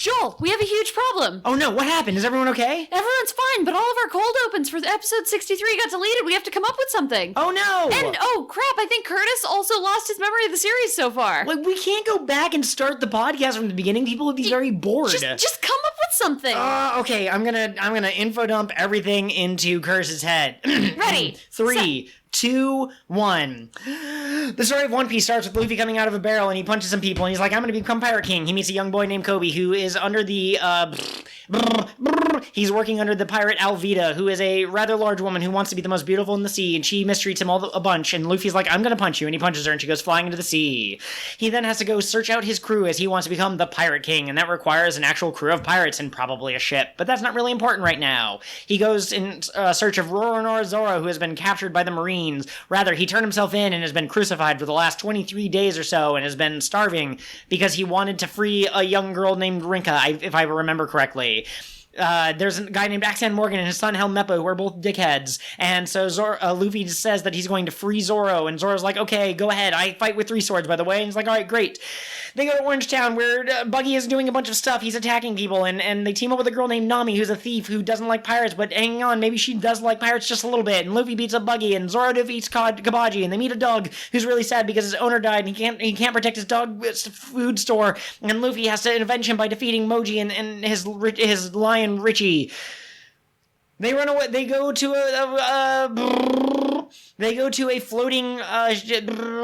Joel, we have a huge problem. Oh no, what happened? Is everyone okay? Everyone's fine, but all of our cold opens for episode 63 got deleted. We have to come up with something. Oh no! And, oh crap, I think Curtis also lost his memory of the series so far. Like, we can't go back and start the podcast from the beginning. People would be very bored. Just come up with something. Okay, I'm gonna info dump everything into Curtis's head. Ready. 3, 2, 1. The story of One Piece starts with Luffy coming out of a barrel and he punches some people and he's like, I'm gonna become Pirate King. He meets a young boy named Kobe who is under the, he's working under the pirate Alvida, who is a rather large woman who wants to be the most beautiful in the sea, and she mistreats him a bunch, and Luffy's like, I'm gonna punch you, and he punches her and she goes flying into the sea. He then has to go search out his crew as he wants to become the Pirate King, and that requires an actual crew of pirates and probably a ship, but that's not really important right now. He goes in search of Roronoa Zoro, who has been captured by the Marines. Rather, he turned himself in and has been crucified for the last 23 days or so and has been starving because he wanted to free a young girl named Rinka, if I remember correctly. There's a guy named Axan Morgan and his son Helmeppo who are both dickheads, and so Luffy just says that he's going to free Zoro, and Zoro's like, okay, go ahead, I fight with 3 swords, by the way, and he's like, alright, great. They go to Orange Town, where Buggy is doing a bunch of stuff, he's attacking people, and they team up with a girl named Nami, who's a thief who doesn't like pirates, but hang on, maybe she does like pirates just a little bit, and Luffy beats up Buggy, and Zoro defeats Kabaji, and they meet a dog who's really sad because his owner died, and he can't protect his dog food store, and Luffy has to avenge him by defeating Moji and his lion Richie. They run away. They go to a floating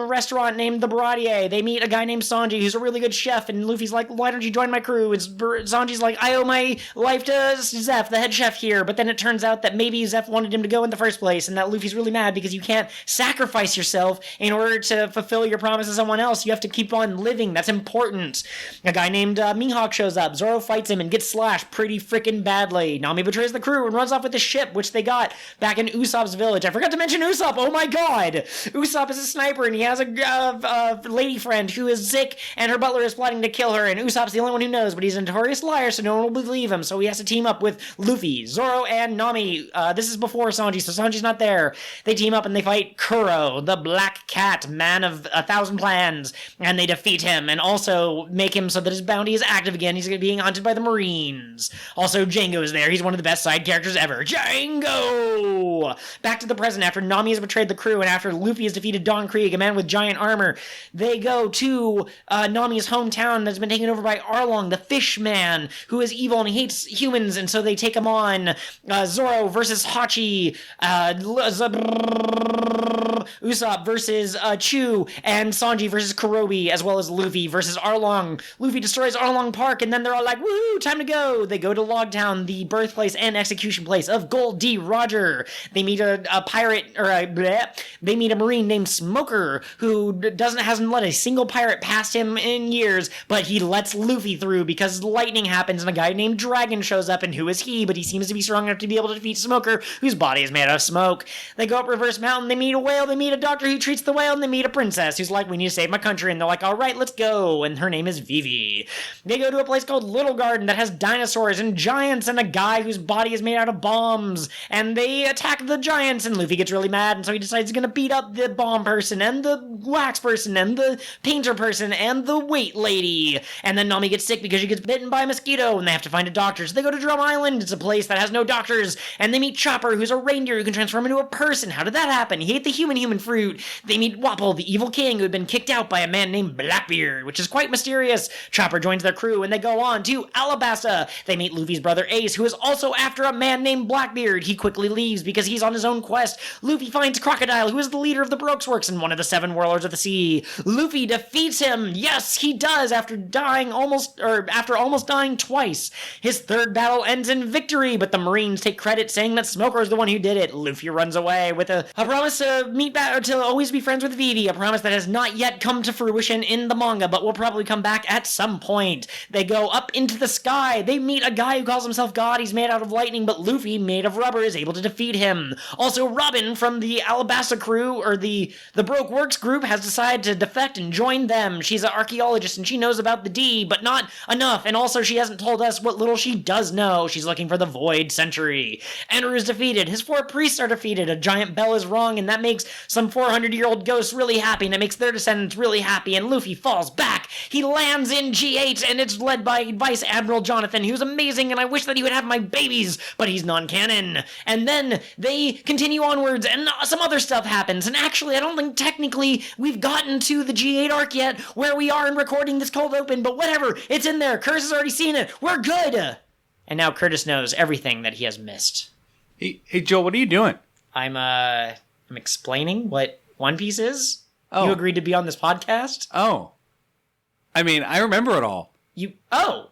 restaurant named the Baratier. They meet a guy named Sanji, who's a really good chef, and Luffy's like, why don't you join my crew? And Sanji's like, I owe my life to Zeph, the head chef here. But then it turns out that maybe Zeph wanted him to go in the first place, and that Luffy's really mad because you can't sacrifice yourself in order to fulfill your promise to someone else. You have to keep on living. That's important. A guy named Mihawk shows up. Zoro fights him and gets slashed pretty freaking badly. Nami betrays the crew and runs off with the ship, which they got back in Usopp's village. I forgot to mention Usopp. Oh my god! Usopp is a sniper, and he has a lady friend who is sick, and her butler is plotting to kill her, and Usopp's the only one who knows, but he's a notorious liar, so no one will believe him, so he has to team up with Luffy, Zoro, and Nami. This is before Sanji, so Sanji's not there. They team up and they fight Kuro, the Black Cat, man of 1,000 plans, and they defeat him, and also make him so that his bounty is active again. He's being hunted by the Marines. Also, Django is there. He's one of the best side characters ever. Django! Back to the present, after Nami has betrayed the crew and after Luffy has defeated Don Krieg, a man with giant armor, they go to Nami's hometown that's been taken over by Arlong, the fish man, who is evil and he hates humans, and so they take him on. Zoro versus Hachi, Usopp versus Chu, and Sanji versus Kurobi, as well as Luffy versus Arlong. Luffy destroys Arlong Park, and then they're all like, woohoo, time to go! They go to Logtown, the birthplace and execution place of Gold D. Roger. They meet a pirate, they meet a Marine named Smoker, who hasn't let a single pirate past him in years, but he lets Luffy through because lightning happens and a guy named Dragon shows up, and who is he? But he seems to be strong enough to be able to defeat Smoker, whose body is made out of smoke. They go up Reverse Mountain, they meet a whale, they meet a doctor who treats the whale, and they meet a princess who's like, we need to save my country, and they're like, alright, let's go, and her name is Vivi. They go to a place called Little Garden that has dinosaurs and giants and a guy whose body is made out of bombs, and they attack the giants, and Luffy gets really mad, and so he decides he's gonna beat up the bomb person, and the wax person, and the painter person, and the weight lady, and then Nami gets sick because she gets bitten by a mosquito, and they have to find a doctor, so they go to Drum Island. It's a place that has no doctors, and they meet Chopper, who's a reindeer who can transform into a person. How did that happen? He ate the human fruit. They meet Wapple, the evil king who had been kicked out by a man named Blackbeard, which is quite mysterious. Chopper joins their crew, and they go on to Alabasta. They meet Luffy's brother Ace, who is also after a man named Blackbeard. He quickly leaves because he's on his own quest. Luffy finds Crocodile, who is the leader of the Brooksworks and one of the 7 warlords of the sea. Luffy defeats him. Yes, he does, after almost dying twice. His third battle ends in victory, but the Marines take credit, saying that Smoker is the one who did it. Luffy runs away with a promise to always be friends with Vivi, a promise that has not yet come to fruition in the manga, but will probably come back at some point. They go up into the sky. They meet a guy who calls himself God. He's made out of lightning, but Luffy, made of rubber, is able to defeat him. Also, Robin from the Alabasta crew, or the Broke Works group, has decided to defect and join them. She's an archaeologist and she knows about the D, but not enough. And also she hasn't told us what little she does know. She's looking for the Void Century. Eneru is defeated. His 4 priests are defeated. A giant bell is rung, and that makes some 400-year-old ghosts really happy, and it makes their descendants really happy. And Luffy falls back. He lands in G8, and it's led by Vice Admiral Jonathan, who's amazing, and I wish that he would have my babies, but he's non-canon. And then they continue onwards, and some other stuff happens. And actually, I don't think technically we've gotten to the G8 arc yet, where we are in recording this cold open, but whatever. It's in there. Curtis has already seen it. We're good. And now Curtis knows everything that he has missed. Hey, Joel, what are you doing? I'm explaining what One Piece is. Oh. You agreed to be on this podcast? Oh. I mean, I remember it all. Oh.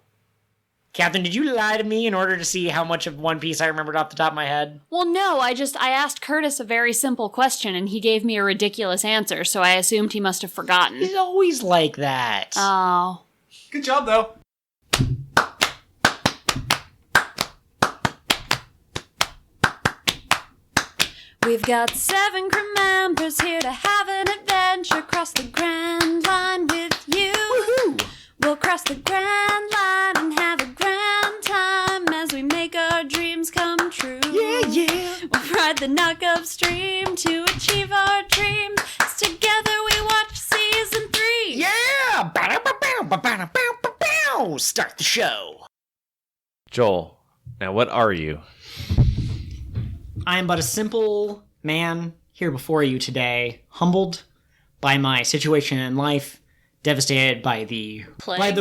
Catherine, did you lie to me in order to see how much of One Piece I remembered off the top of my head? Well, no, I asked Curtis a very simple question, and he gave me a ridiculous answer, so I assumed he must have forgotten. He's always like that. Oh. Good job, though. We've got 7 crew members here to have an adventure, cross the Grand Line with you. Woohoo! We'll cross the Grand Line and have a grand time as we make our dreams come true. Yeah. We'll ride the knock-up stream to achieve our dreams. Together we watch season 3. Yeah! Ba-da-ba-bow, start the show. Joel, now what are you? I am but a simple man here before you today, humbled by my situation in life, devastated by the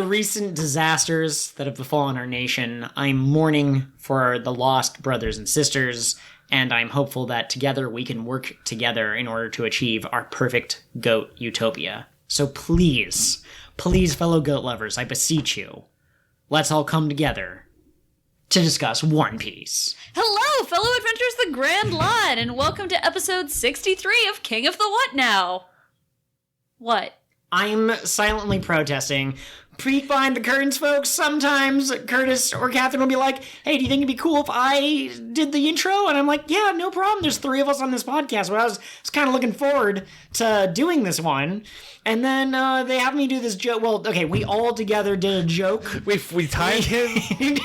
recent disasters that have befallen our nation. I'm mourning for the lost brothers and sisters, and I'm hopeful that together we can work together in order to achieve our perfect goat utopia. So please, fellow goat lovers, I beseech you, let's all come together to discuss One Piece. Hello, fellow adventurers of the Grand Line, and welcome to episode 63 of King of the What Now? What? I'm silently protesting. Peek behind the curtains, folks. Sometimes Curtis or Catherine will be like, hey, do you think it'd be cool if I did the intro? And I'm like, yeah, no problem. There's 3 of us on this podcast. But I was kind of looking forward to doing this one. And then they have me do this joke. Well, okay, we all together did a joke. We tied him.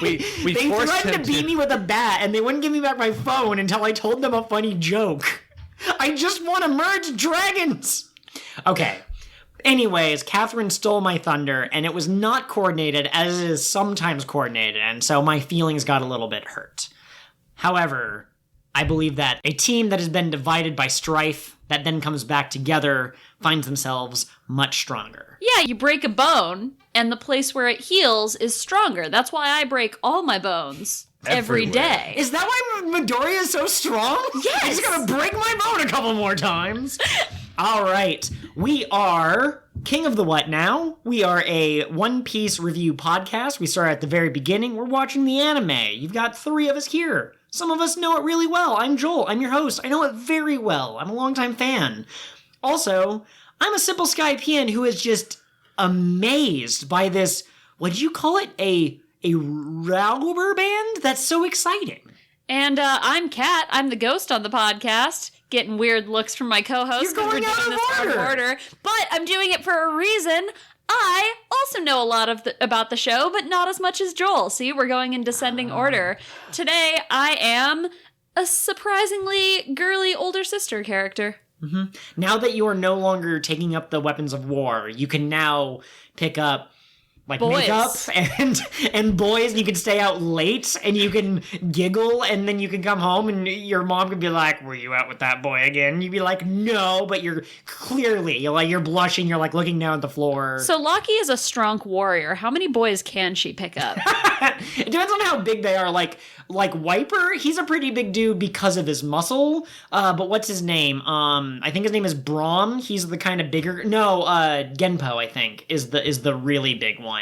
we they forced threatened him to beat me with a bat, and they wouldn't give me back my phone until I told them a funny joke. I just want to merge dragons. Okay. Anyways, Catherine stole my thunder, and it was not coordinated as it is sometimes coordinated, and so my feelings got a little bit hurt. However, I believe that a team that has been divided by strife, that then comes back together, finds themselves much stronger. Yeah, you break a bone, and the place where it heals is stronger. That's why I break all my bones every Everywhere. day. Is that why Midoriya is so strong? Yes! He's gonna break my bone a couple more times. All right, we are King of the What Now? We are a One Piece review podcast. We start at the very beginning. We're watching the anime. You've got 3 of us here. Some of us know it really well. I'm Joel. I'm your host. I know it very well. I'm a longtime fan. Also, I'm a simple Skypeian who is just amazed by this, what do you call it? A rubber band? That's so exciting. And I'm Kat. I'm the ghost on the podcast. Getting weird looks from my co-host. You're going out of order. But I'm doing it for a reason. I also know a lot about the show, but not as much as Joel. See, we're going in descending order. Today, I am a surprisingly girly older sister character. Mm-hmm. Now that you are no longer taking up the weapons of war, you can now pick up like Boys. makeup and boys, and you can stay out late and you can giggle, and then you can come home and your mom can be like, were you out with that boy again? And you'd be like, no, but you're clearly, you're blushing, you're like looking down at the floor. So Lockie is a strong warrior. How many boys can she pick up? It depends on how big they are. Like Wiper, he's a pretty big dude because of his muscle. But what's his name? I think his name is Braum. He's the kind of bigger. No, Genpo, I think, is the really big one.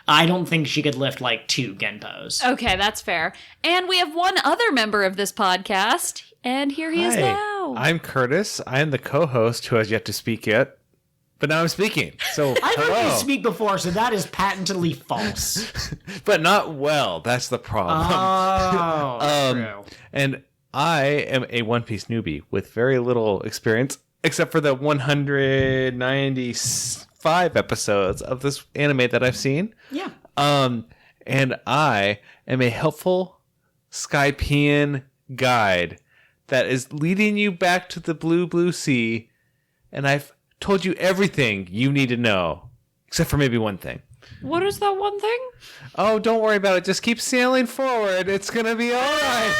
I don't think she could lift like 2 Genpos. Okay, that's fair. And we have one other member of this podcast, and here he is now. I'm Curtis. I am the co-host who has yet to speak yet, but now I'm speaking. So I've heard hello. you speak before, so that is patently false. But not well. That's the problem. Oh, true. And I am a One Piece newbie with very little experience, except for the 195 episodes of this anime that I've seen. Yeah. And I am a helpful Skypeian guide that is leading you back to the blue sea, and I've told you everything you need to know, except for maybe one thing. What is that one thing? Oh, don't worry about it. Just keep sailing forward. It's gonna be all right.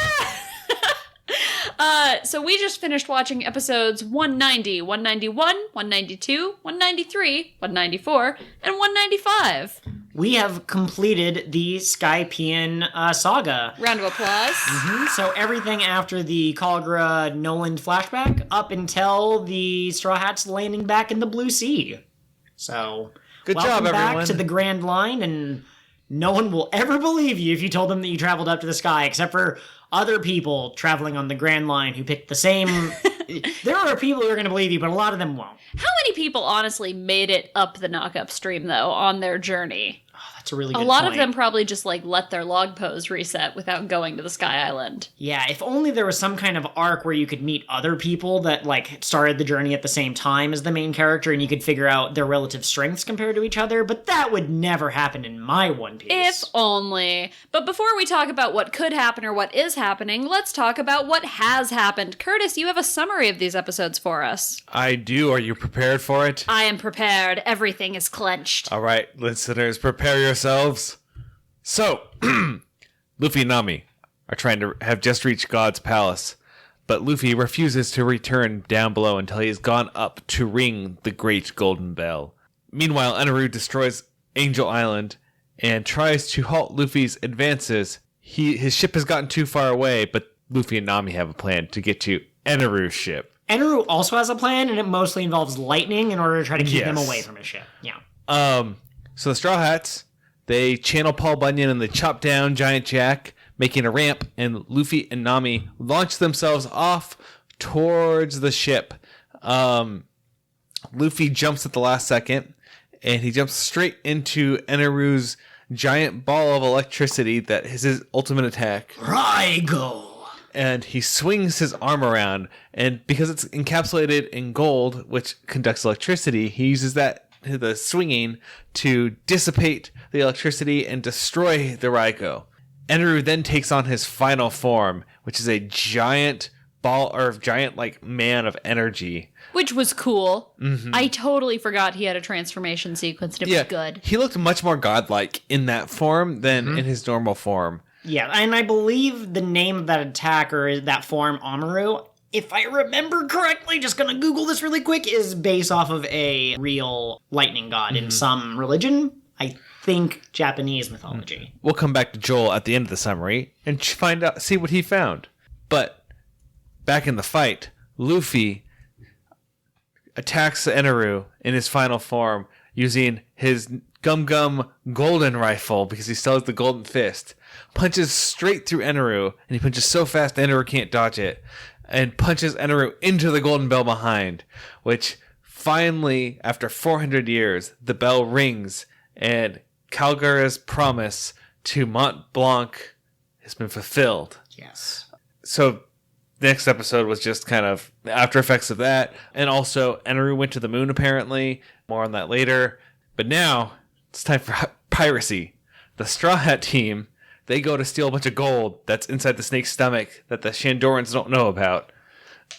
So we just finished watching episodes 190, 191, 192, 193, 194, and 195. We have completed the Skypeian saga. Round of applause. So everything after the Kalgra Noland flashback up until the Straw Hats landing back in the Blue Sea. So Good welcome job, back everyone. to the Grand Line, and no one will ever believe you if you told them that you traveled up to the sky, except for other people traveling on the Grand Line who picked the same... There are people who are going to believe you, but a lot of them won't. How many people honestly made it up the knock-up stream, though, on their journey? That's a really good A lot point. of them probably just, like, let their log pose reset without going to the Sky Island. Yeah, if only there was some kind of arc where you could meet other people that, like, started the journey at the same time as the main character and you could figure out their relative strengths compared to each other, but that would never happen in my One Piece. If only. But before we talk about what could happen or what is happening, let's talk about what has happened. Curtis, you have a summary of these episodes for us. I do. Are you prepared for it? I am prepared. Everything is clenched. All right, listeners, prepare yourselves. So, Luffy and Nami are trying to have just reached God's palace, but Luffy refuses to return down below until he has gone up to ring the great golden bell. Meanwhile, Eneru destroys Angel Island and tries to halt Luffy's advances. His ship has gotten too far away, but Luffy and Nami have a plan to get to Eneru's ship. Eneru also has a plan, and it mostly involves lightning in order to try to keep them Yes. away from his ship. Yeah. So the Straw Hats, they channel Paul Bunyan and they chop down Giant Jack, making a ramp, and Luffy and Nami launch themselves off towards the ship. Luffy jumps at the last second, and he jumps straight into Eneru's giant ball of electricity that is his ultimate attack. Raigo! And he swings his arm around, and because it's encapsulated in gold, which conducts electricity, he uses the swinging to dissipate the electricity and destroy the Raigo. Eneru then takes on his final form, which is a giant giant man of energy. Which was cool. Mm-hmm. I totally forgot he had a transformation sequence, and it was good. He looked much more godlike in that form than in his normal form. Yeah, and I believe the name of that attack or that form, Amaru, if I remember correctly, just gonna Google this really quick, is based off of a real lightning god in some religion. I think Japanese mythology. We'll come back to Joel at the end of the summary and see what he found. But back in the fight, Luffy attacks Eneru in his final form using his Gum golden rifle because he still has the golden fist. Punches straight through Eneru, and he punches so fast Eneru can't dodge it, and punches Eneru into the golden bell behind, which finally, after 400 years, the bell rings, and Kalgara's promise to Mont Blanc has been fulfilled. Yes. So the next episode was just kind of the after effects of that, and also Eneru went to the moon apparently. More on that later. But now it's time for piracy. The Straw Hat team, they go to steal a bunch of gold that's inside the snake's stomach that the Shandorans don't know about.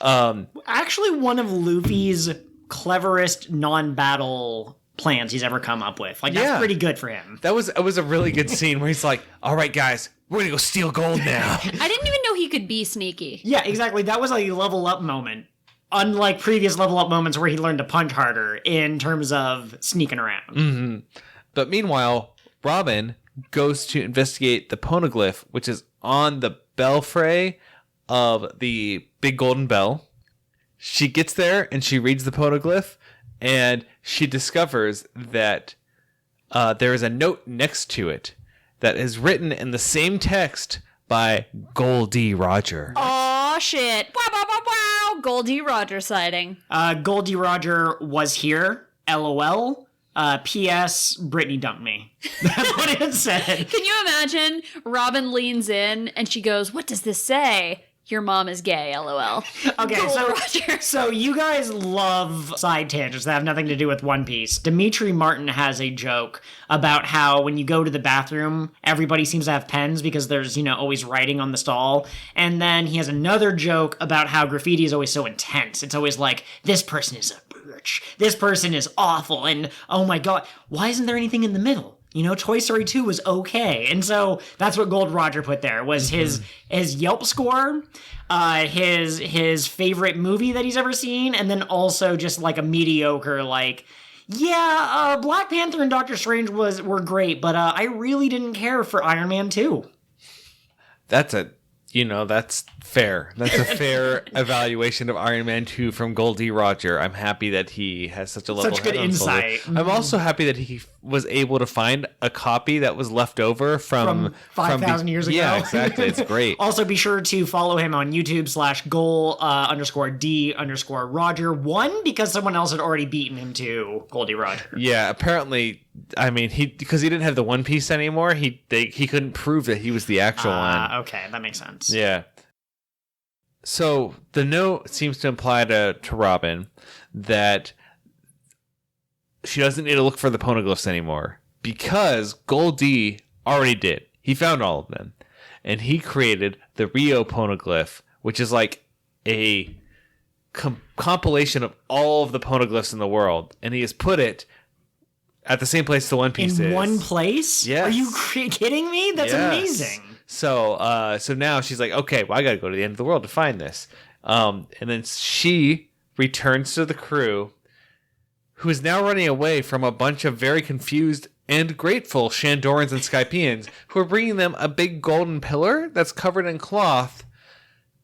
Actually, one of Luffy's cleverest non-battle plans he's ever come up with. Like, that's pretty good for him. It was a really good scene where he's like, all right, guys, we're going to go steal gold now. I didn't even know he could be sneaky. Yeah, exactly. That was a level up moment. Unlike previous level up moments where he learned to punch harder in terms of sneaking around. Mm-hmm. But meanwhile, Robin goes to investigate the poneglyph, which is on the belfry of the big golden bell. She gets there and she reads the poneglyph, and she discovers that there is a note next to it that is written in the same text by Goldie Roger. Aw, shit. Wow, wow, wow, wow. Goldie Roger sighting. Goldie Roger was here. LOL. P.S. Brittany dumped me. That's what it said. Can you imagine? Robin leans in and she goes, "What does this say?" Your mom is gay, lol. Okay, so you guys love side tangents that have nothing to do with One Piece. Dimitri Martin has a joke about how when you go to the bathroom, everybody seems to have pens because there's, always writing on the stall. And then he has another joke about how graffiti is always so intense. It's always like, this person is a bitch, this person is awful, and oh my god, why isn't there anything in the middle? Toy Story 2 was okay. And so that's what Gold Roger put there, was his Yelp score, his favorite movie that he's ever seen, and then also just like a mediocre, like, Black Panther and Doctor Strange were great, but I really didn't care for Iron Man 2. That's fair. That's a fair evaluation of Iron Man 2 from Goldie Roger. I'm happy that he has such a level Such good insight. I'm also happy that he was able to find a copy that was left over from 5,000 years ago. Yeah, exactly. It's great. Also, be sure to follow him on YouTube /goal_D_Roger1 because someone else had already beaten him to Goldie Roger. Yeah, apparently. I mean, because he didn't have the One Piece anymore, he couldn't prove that he was the actual one. Okay, that makes sense. Yeah. So the note seems to imply to Robin that she doesn't need to look for the poneglyphs anymore because Goldie already did. He found all of them, and he created the Rio poneglyph, which is like a compilation of all of the poneglyphs in the world, and he has put it at the same place the One Piece is. In one place? Yes. Are you kidding me? That's amazing. So now she's like, okay, well, I got to go to the end of the world to find this. And then she returns to the crew, who is now running away from a bunch of very confused and grateful Shandorans and Skypeians, who are bringing them a big golden pillar that's covered in cloth.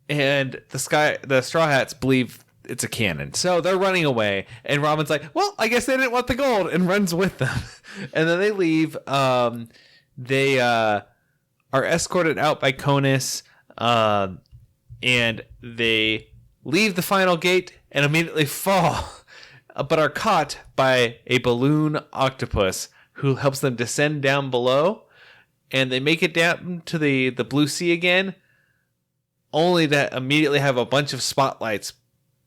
And the Straw Hats believe it's a cannon. So they're running away, and Robin's like, well, I guess they didn't want the gold, and runs with them. And then they leave. They are escorted out by Conus, and they leave the final gate and immediately fall, but are caught by a balloon octopus who helps them descend down below, and they make it down to the blue sea again, only to immediately have a bunch of spotlights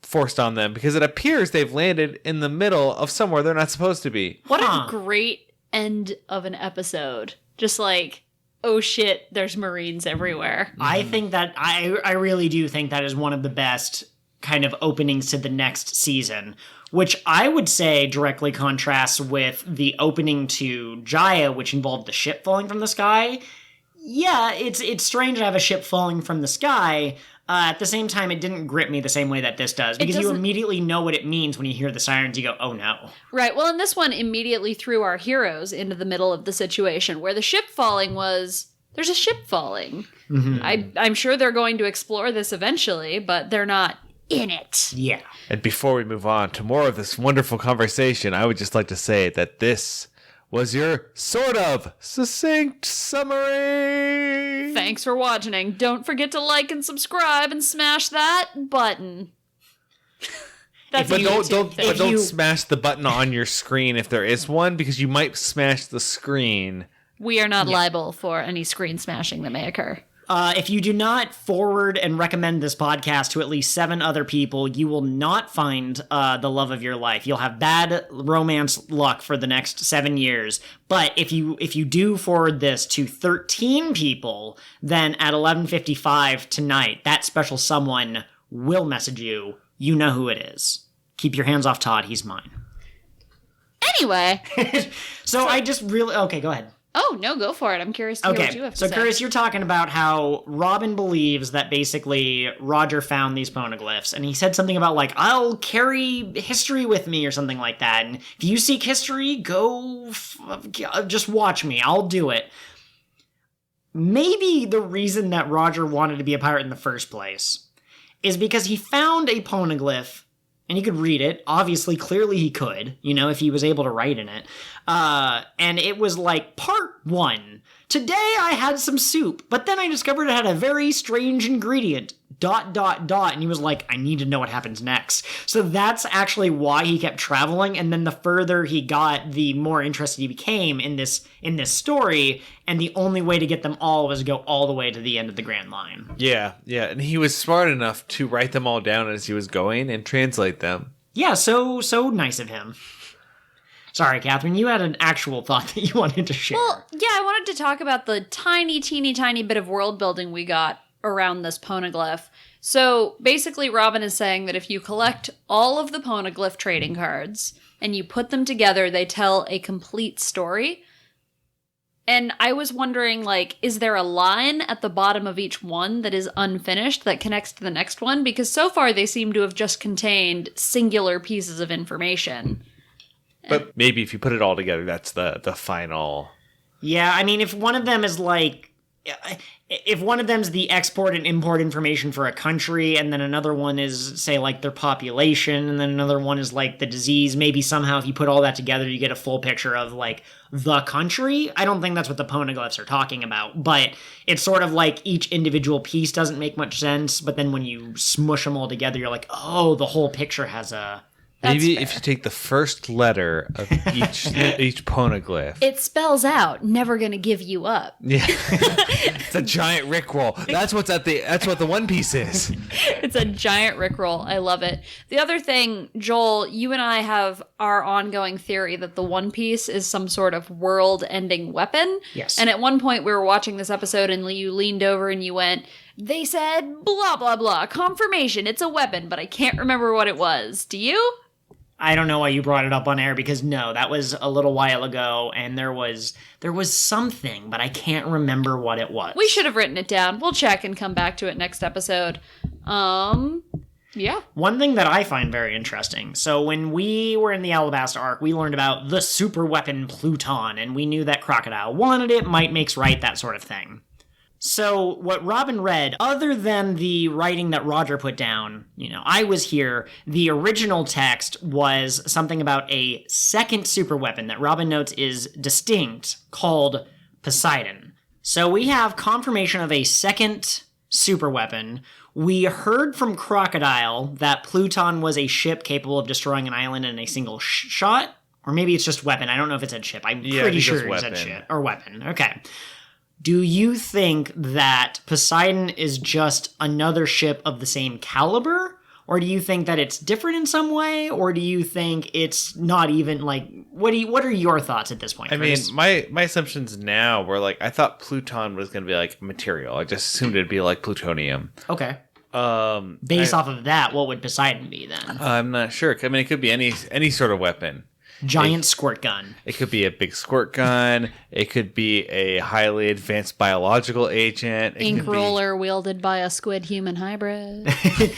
forced on them because it appears they've landed in the middle of somewhere they're not supposed to be. What a great end of an episode. Just like, oh shit, there's Marines everywhere. I think that, I really do think that is one of the best kind of openings to the next season, which I would say directly contrasts with the opening to Jaya, which involved the ship falling from the sky. Yeah, it's strange to have a ship falling from the sky. At the same time, it didn't grip me the same way that this does, because you immediately know what it means when you hear the sirens. You go, oh no. Right, well, and this one immediately threw our heroes into the middle of the situation, where the ship falling was, there's a ship falling. Mm-hmm. I'm sure they're going to explore this eventually, but they're not in it. Yeah. And before we move on to more of this wonderful conversation, I would just like to say that this was your sort of succinct summary. Thanks for watching. Don't forget to like and subscribe and smash that button. That's but don't smash the button on your screen if there is one, because you might smash the screen. We are not liable for any screen smashing that may occur. If you do not forward and recommend this podcast to at least 7 other people, you will not find the love of your life. You'll have bad romance luck for the next 7 years. But if you do forward this to 13 people, then at 11:55 tonight, that special someone will message you. You know who it is. Keep your hands off Todd. He's mine. Anyway. So I just really... Okay, go ahead. Oh, no, go for it. I'm curious to hear what you have to say. So, Curtis, you're talking about how Robin believes that basically Roger found these poneglyphs, and he said something about, like, I'll carry history with me or something like that, and if you seek history, just watch me. I'll do it. Maybe the reason that Roger wanted to be a pirate in the first place is because he found a poneglyph, and he could read it. Obviously, clearly he could, if he was able to write in it. And it was like, part 1. Today I had some soup, but then I discovered it had a very strange ingredient. And he was like, I need to know what happens next. So that's actually why he kept traveling, and then the further he got, the more interested he became in this story, and the only way to get them all was to go all the way to the end of the Grand Line. Yeah, and he was smart enough to write them all down as he was going and translate them. Yeah, so nice of him. Sorry, Catherine, you had an actual thought that you wanted to share. Well, yeah, I wanted to talk about the teeny tiny bit of world building we got around this poneglyph. So basically, Robin is saying that if you collect all of the poneglyph trading cards and you put them together, they tell a complete story. And I was wondering, like, is there a line at the bottom of each one that is unfinished that connects to the next one? Because so far they seem to have just contained singular pieces of information. But maybe if you put it all together, that's the final. Yeah, I mean, if one of them is like... If one of them's the export and import information for a country, and then another one is, say, like, their population, and then another one is, like, the disease, maybe somehow if you put all that together, you get a full picture of, like, the country. I don't think that's what the poneglyphs are talking about, but it's sort of like each individual piece doesn't make much sense, but then when you smush them all together, you're like, oh, the whole picture has a... Maybe if you take the first letter of each poneglyph. It spells out, never gonna give you up. Yeah. It's a giant Rickroll. That's what the One Piece is. It's a giant Rickroll. I love it. The other thing, Joel, you and I have our ongoing theory that the One Piece is some sort of world-ending weapon. Yes. And at one point we were watching this episode and you leaned over and you went, they said blah, blah, blah, confirmation, it's a weapon, but I can't remember what it was. Do you? I don't know why you brought it up on air, because no, that was a little while ago, and there was something, but I can't remember what it was. We should have written it down. We'll check and come back to it next episode. Yeah. One thing that I find very interesting, so when we were in the Alabasta arc, we learned about the super weapon Pluton, and we knew that Crocodile wanted it, might makes right, that sort of thing. So what Robin read, other than the writing that Roger put down, I was here, the original text was something about a second super weapon that Robin notes is distinct, called Poseidon. So we have confirmation of a second super weapon. We heard from Crocodile that Pluton was a ship capable of destroying an island in a single shot. Or maybe it's just weapon. I don't know if it said ship. I'm pretty sure it said ship. Or weapon. Okay. Do you think that Poseidon is just another ship of the same caliber? Or do you think that it's different in some way? Or do you think it's not even, like... What are your thoughts at this point? I mean, my assumptions now were, like, I thought Pluton was going to be, like, material. I just assumed it'd be, like, plutonium. Okay. Based off of that, what would Poseidon be, then? I'm not sure. I mean, it could be any sort of weapon. Giant squirt gun. It could be a big squirt gun. It could be a highly advanced biological agent. Ink roller wielded by a squid human hybrid.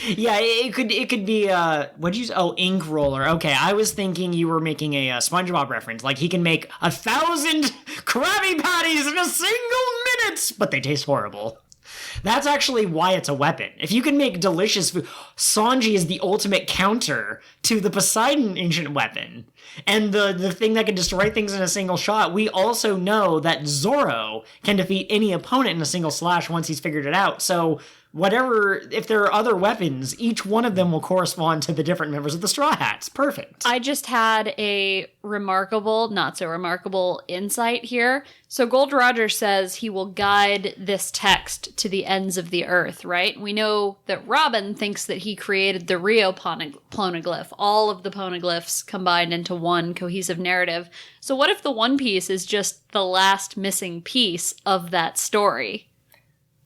Yeah, it could be what'd you say? Oh, ink roller. Okay, I was thinking you were making a SpongeBob reference. Like he can make 1,000 Krabby Patties in a single minute, but they taste horrible. That's actually why it's a weapon. If you can make delicious food, Sanji is the ultimate counter to the Poseidon ancient weapon. And the thing that can destroy things in a single shot. We also know that Zoro can defeat any opponent in a single slash once he's figured it out. So whatever, if there are other weapons, each one of them will correspond to the different members of the Straw Hats. Perfect. I just had a remarkable, not so remarkable insight here. So Gold Roger says he will guide this text to the ends of the earth, right? We know that Robin thinks that he created the Rio poneglyph, all of the poneglyphs combined into one cohesive narrative. So what if the One Piece is just the last missing piece of that story?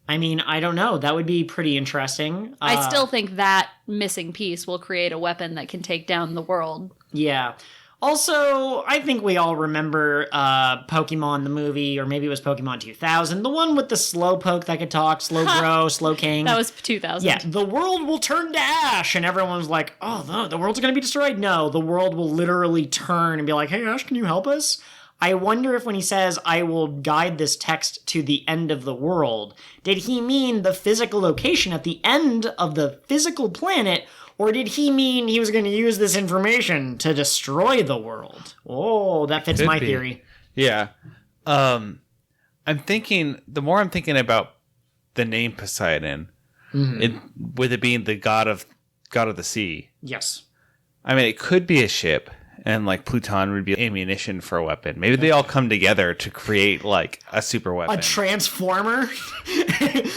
I mean, I don't know. That would be pretty interesting. I still think that missing piece will create a weapon that can take down the world. Yeah. Also, I think we all remember Pokemon the movie, or maybe it was Pokemon 2000, the one with the Slowpoke that could talk, Slowbro, Slowking. That was 2000. Yeah, the world will turn to ash, and everyone's like, oh, the world's going to be destroyed? No, the world will literally turn and be like, hey, Ash, can you help us? I wonder if when he says, I will guide this text to the end of the world, did he mean the physical location at the end of the physical planet, or did he mean he was going to use this information to destroy the world? Oh, that fits my theory. Yeah. I'm thinking, the more I'm thinking about the name Poseidon, with it being the god of the sea. Yes. I mean, it could be a ship, and like Pluton would be ammunition for a weapon. Maybe they all come together to create like a super weapon. A transformer.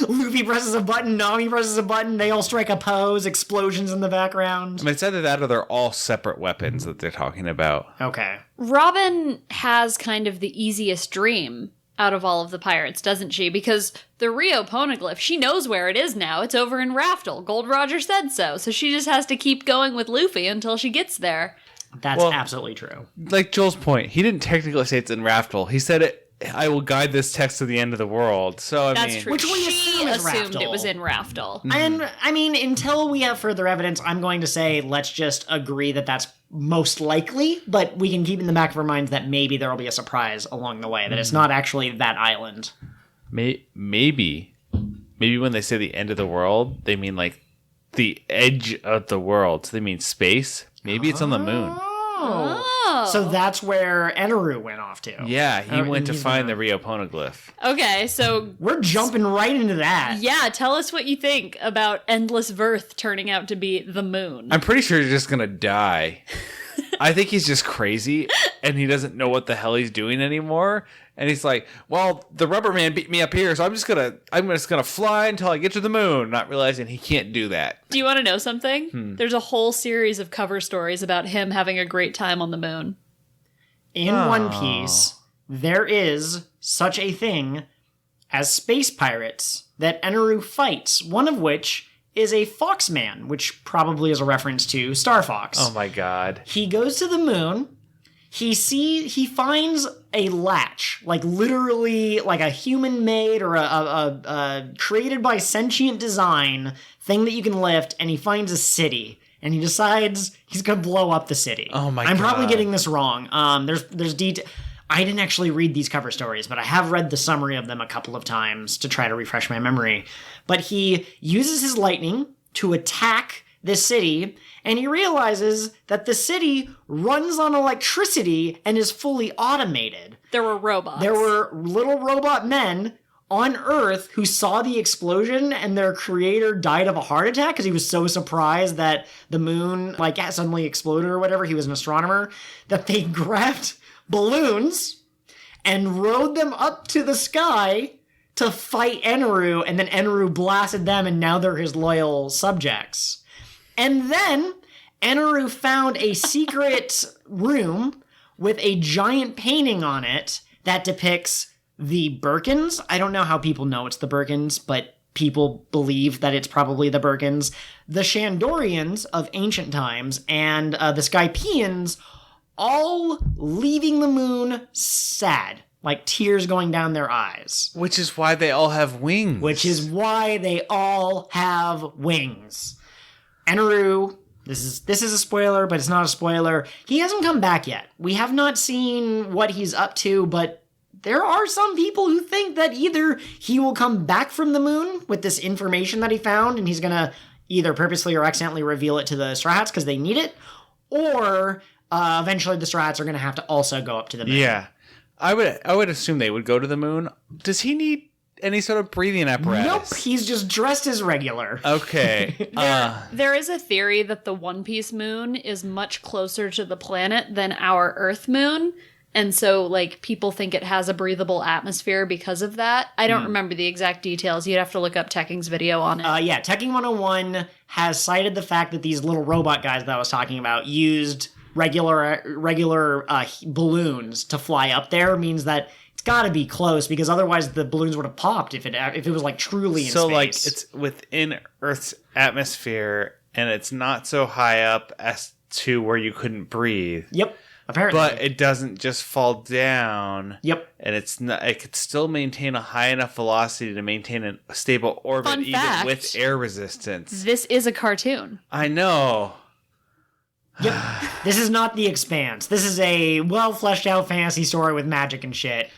Luffy presses a button, Nami presses a button, they all strike a pose, explosions in the background. I mean, it's either that or they're all separate weapons that they're talking about. Okay. Robin has kind of the easiest dream out of all of the pirates, doesn't she? Because the Rio Poneglyph, she knows where it is now. It's over in Raftel. Gold Roger said so. So she just has to keep going with Luffy until she gets there. That's absolutely true. Like Joel's point, he didn't technically say it's in Raftel. He said I will guide this text to the end of the world. So I That's mean, true. Which we she assume is assumed Raftel. it was in Raftel. And, I mean, until we have further evidence, I'm going to say let's just agree that that's most likely, but we can keep in the back of our minds that maybe there will be a surprise along the way, that it's not actually that island. maybe when they say the end of the world, they mean like the edge of the world. So they mean space. Maybe it's on the moon. Oh. So that's where Eneru went off to. Yeah, he went to he's find gonna- the Rio Poneglyph. Okay, so We're jumping right into that. yeah, tell us what you think about Endless Verth turning out to be the moon. I'm pretty sure he's just gonna die. I think he's just crazy and he doesn't know what the hell he's doing anymore. And he's like, well, the rubber man beat me up here, so I'm just gonna fly until I get to the moon, not realizing he can't do that. Do you want to know something? There's a whole series of cover stories about him having a great time on the moon. In One Piece, there is such a thing as space pirates that Eneru fights, one of which is a Foxman, which probably is a reference to Star Fox. Oh my god. He goes to the moon. He finds a latch, like literally like a human-made or a created by sentient design thing that you can lift, and he finds a city. And he decides he's gonna blow up the city. Oh my I'm probably God. getting this wrong. There's detail. I didn't actually read these cover stories, but I have read the summary of them a couple of times to try to refresh my memory. But he uses his lightning to attack this city, and he realizes that the city runs on electricity and is fully automated. There were robots. There were little robot men on Earth who saw the explosion, and their creator died of a heart attack because he was so surprised that the moon suddenly exploded or whatever. He was an astronomer. That they grabbed balloons and rode them up to the sky to fight Eneru, and then Eneru blasted them, and now they're his loyal subjects. And then Eneru found a secret room with a giant painting on it that depicts the Birkins. I don't know how people know it's the Birkins, but people believe that it's probably the Birkins. The Shandorians of ancient times and the Skypeians all leaving the moon sad, like tears going down their eyes. Which is why they all have wings. Which is why they all have wings. Eneru, this is a spoiler, but it's not a spoiler. He hasn't come back yet. We have not seen what he's up to, but there are some people who think that either he will come back from the moon with this information that he found, and he's gonna either purposely or accidentally reveal it to the Straw Hats because they need it, or eventually the Straw Hats are gonna have to also go up to the moon. Yeah. I would assume they would go to the moon. Does he need any sort of breathing apparatus? Nope, he's just dressed as regular. Okay. There is a theory that the One Piece moon is much closer to the planet than our Earth moon. And so, people think it has a breathable atmosphere because of that. I don't remember the exact details. You'd have to look up Tekking's video on it. Yeah, Tekking 101 has cited the fact that these little robot guys that I was talking about used regular balloons to fly up there, means that it's got to be close, because otherwise the balloons would have popped if it was truly in space. It's within Earth's atmosphere, and it's not so high up as to where you couldn't breathe. Yep, apparently. But it doesn't just fall down. Yep. And it could still maintain a high enough velocity to maintain a stable orbit, Fun even fact. with air resistance. This is a cartoon. I know. Yep. This is not The Expanse. This is a well fleshed out fantasy story with magic and shit.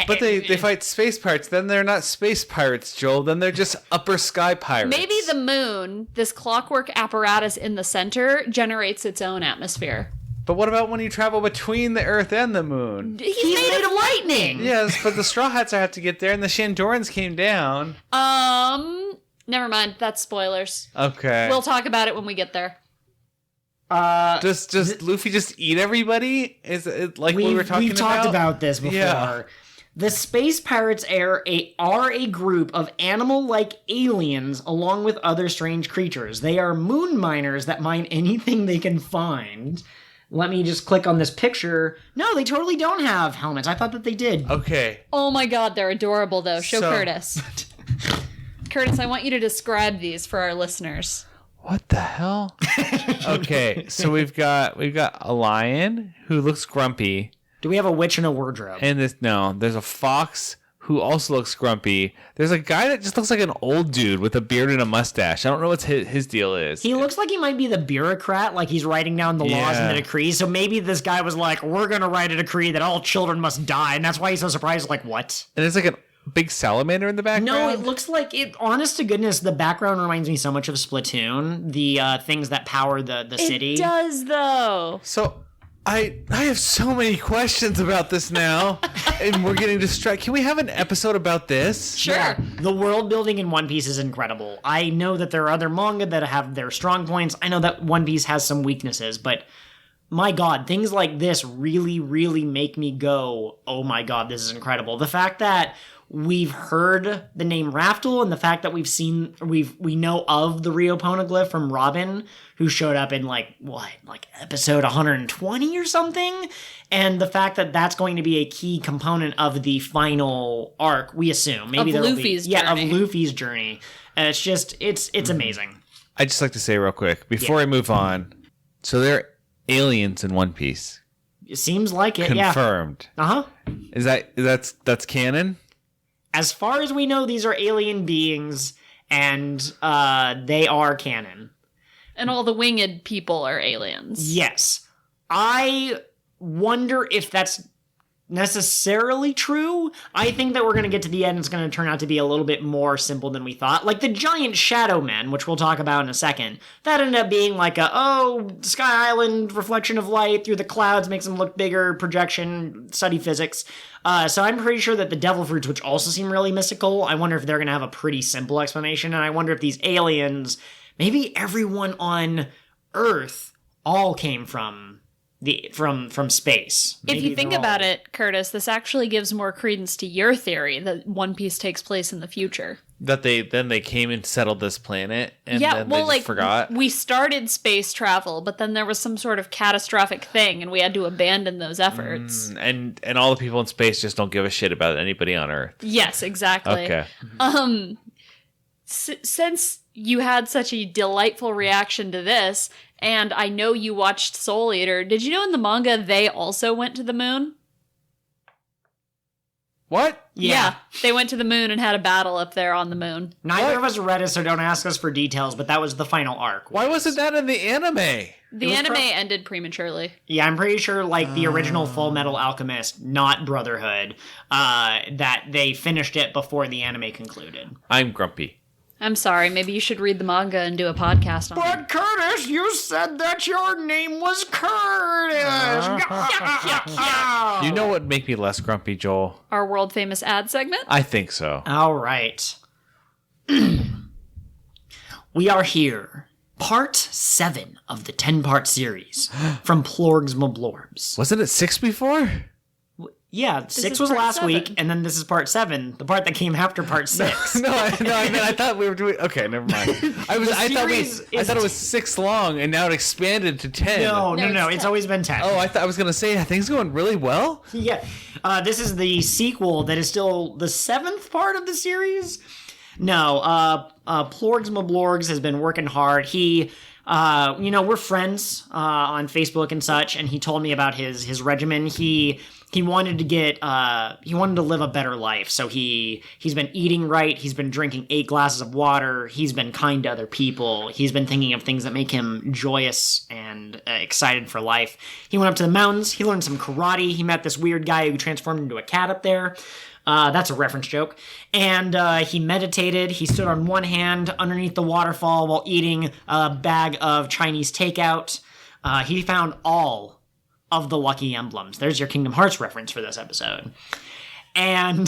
But they fight space pirates. Then they're not space pirates, Joel. Then they're just upper sky pirates. Maybe the moon, this clockwork apparatus in the center, generates its own atmosphere. But what about when you travel between the Earth and the moon? He's made of lightning. Yes, but the Straw Hats have to get there, and the Shandorans came down. Never mind. That's spoilers. Okay. We'll talk about it when we get there. Does Luffy just eat everybody? Is it like we were talking about? We've talked about this before. Yeah. The space pirates are a group of animal-like aliens along with other strange creatures. They are moon miners that mine anything they can find. Let me just click on this picture. No, they totally don't have helmets. I thought that they did. Okay. Oh my god, they're adorable though. Show So- Curtis. Curtis, I want you to describe these for our listeners. What the hell? Okay, so we've got a lion who looks grumpy, Do we have a witch in a wardrobe? and there's a fox who also looks grumpy. There's a guy that just looks like an old dude with a beard and a mustache. I don't know what his deal is. He looks like he might be the bureaucrat, like he's writing down the laws and Yeah. the decrees. So maybe this guy was like, we're going to write a decree that all children must die. And that's why he's so surprised. Like, what? And there's like a big salamander in the background. No, it looks like it. Honest to goodness, the background reminds me so much of Splatoon, the things that power the city. It does though. So I have so many questions about this now, and we're getting distracted. Can we have an episode about this? Sure. Yeah, the world building in One Piece is incredible. I know that there are other manga that have their strong points. I know that One Piece has some weaknesses, but my god, things like this really, really make me go, oh my god, this is incredible. The fact that we've heard the name Raftel and the fact that we know of the Rio Poneglyph from Robin, who showed up in like episode 120 or something, and the fact that that's going to be a key component of the final arc, we assume. Maybe Of there'll Luffy's be, journey. of Luffy's journey. And it's just, it's amazing. I'd just like to say real quick before I move on. So there are aliens in One Piece. It seems like it, yeah. Confirmed. Uh-huh. Is that's canon? As far as we know, these are alien beings, and they are canon. And all the winged people are aliens. Yes. I wonder if that's necessarily true. I think that we're going to get to the end and it's going to turn out to be a little bit more simple than we thought. Like the giant shadow men, which we'll talk about in a second, that ended up being like Sky Island, reflection of light through the clouds makes them look bigger, projection, study physics. So I'm pretty sure that the devil fruits, which also seem really mystical, I wonder if they're going to have a pretty simple explanation. And I wonder if these aliens, maybe everyone on Earth all came from space. If Maybe you think they're about all- it, Curtis, this actually gives more credence to your theory that One Piece takes place in the future. That they came and settled this planet, and Yeah, then well, they just forgot. we started space travel, but then there was some sort of catastrophic thing, and we had to abandon those efforts. And all the people in space just don't give a shit about anybody on Earth. Yes, exactly. Okay. Since you had such a delightful reaction to this, and I know you watched Soul Eater, did you know in the manga they also went to the moon? What? Yeah. They went to the moon and had a battle up there on the moon. Neither of us read it, so don't ask us for details, but that was the final arc. Why wasn't that in the anime? The was anime ended prematurely. Yeah, I'm pretty sure, like, the original Full Metal Alchemist, not Brotherhood, that they finished it before the anime concluded. I'm grumpy. I'm sorry, maybe you should read the manga and do a podcast on it. But Curtis, you said that your name was Curtis! You know what would make me less grumpy, Joel? Our world famous ad segment? I think so. All right. We are here. Part 7 of the 10-part series from Plorgs Mablorbs. Wasn't it 6 before? Yeah, is 6 was part last 7. week, and then this is part 7, the part that came after part 6. No, I thought we were doing. Okay, never mind. I thought it was 6 long, and now it expanded to 10. No, No, it's it's 10. always been 10. Oh, I was gonna say things going really well. Yeah. This is the sequel that is still the 7th part of the series. No, Plorgs Mablorgs has been working hard. He, we're friends on Facebook and such, and he told me about his regimen. He wanted to live a better life. So he's been eating right. He's been drinking 8 glasses of water. He's been kind to other people. He's been thinking of things that make him joyous and excited for life. He went up to the mountains. He learned some karate. He met this weird guy who transformed into a cat up there. That's a reference joke. And he meditated. He stood on one hand underneath the waterfall while eating a bag of Chinese takeout. He found all of the lucky emblems. There's your Kingdom Hearts reference for this episode. And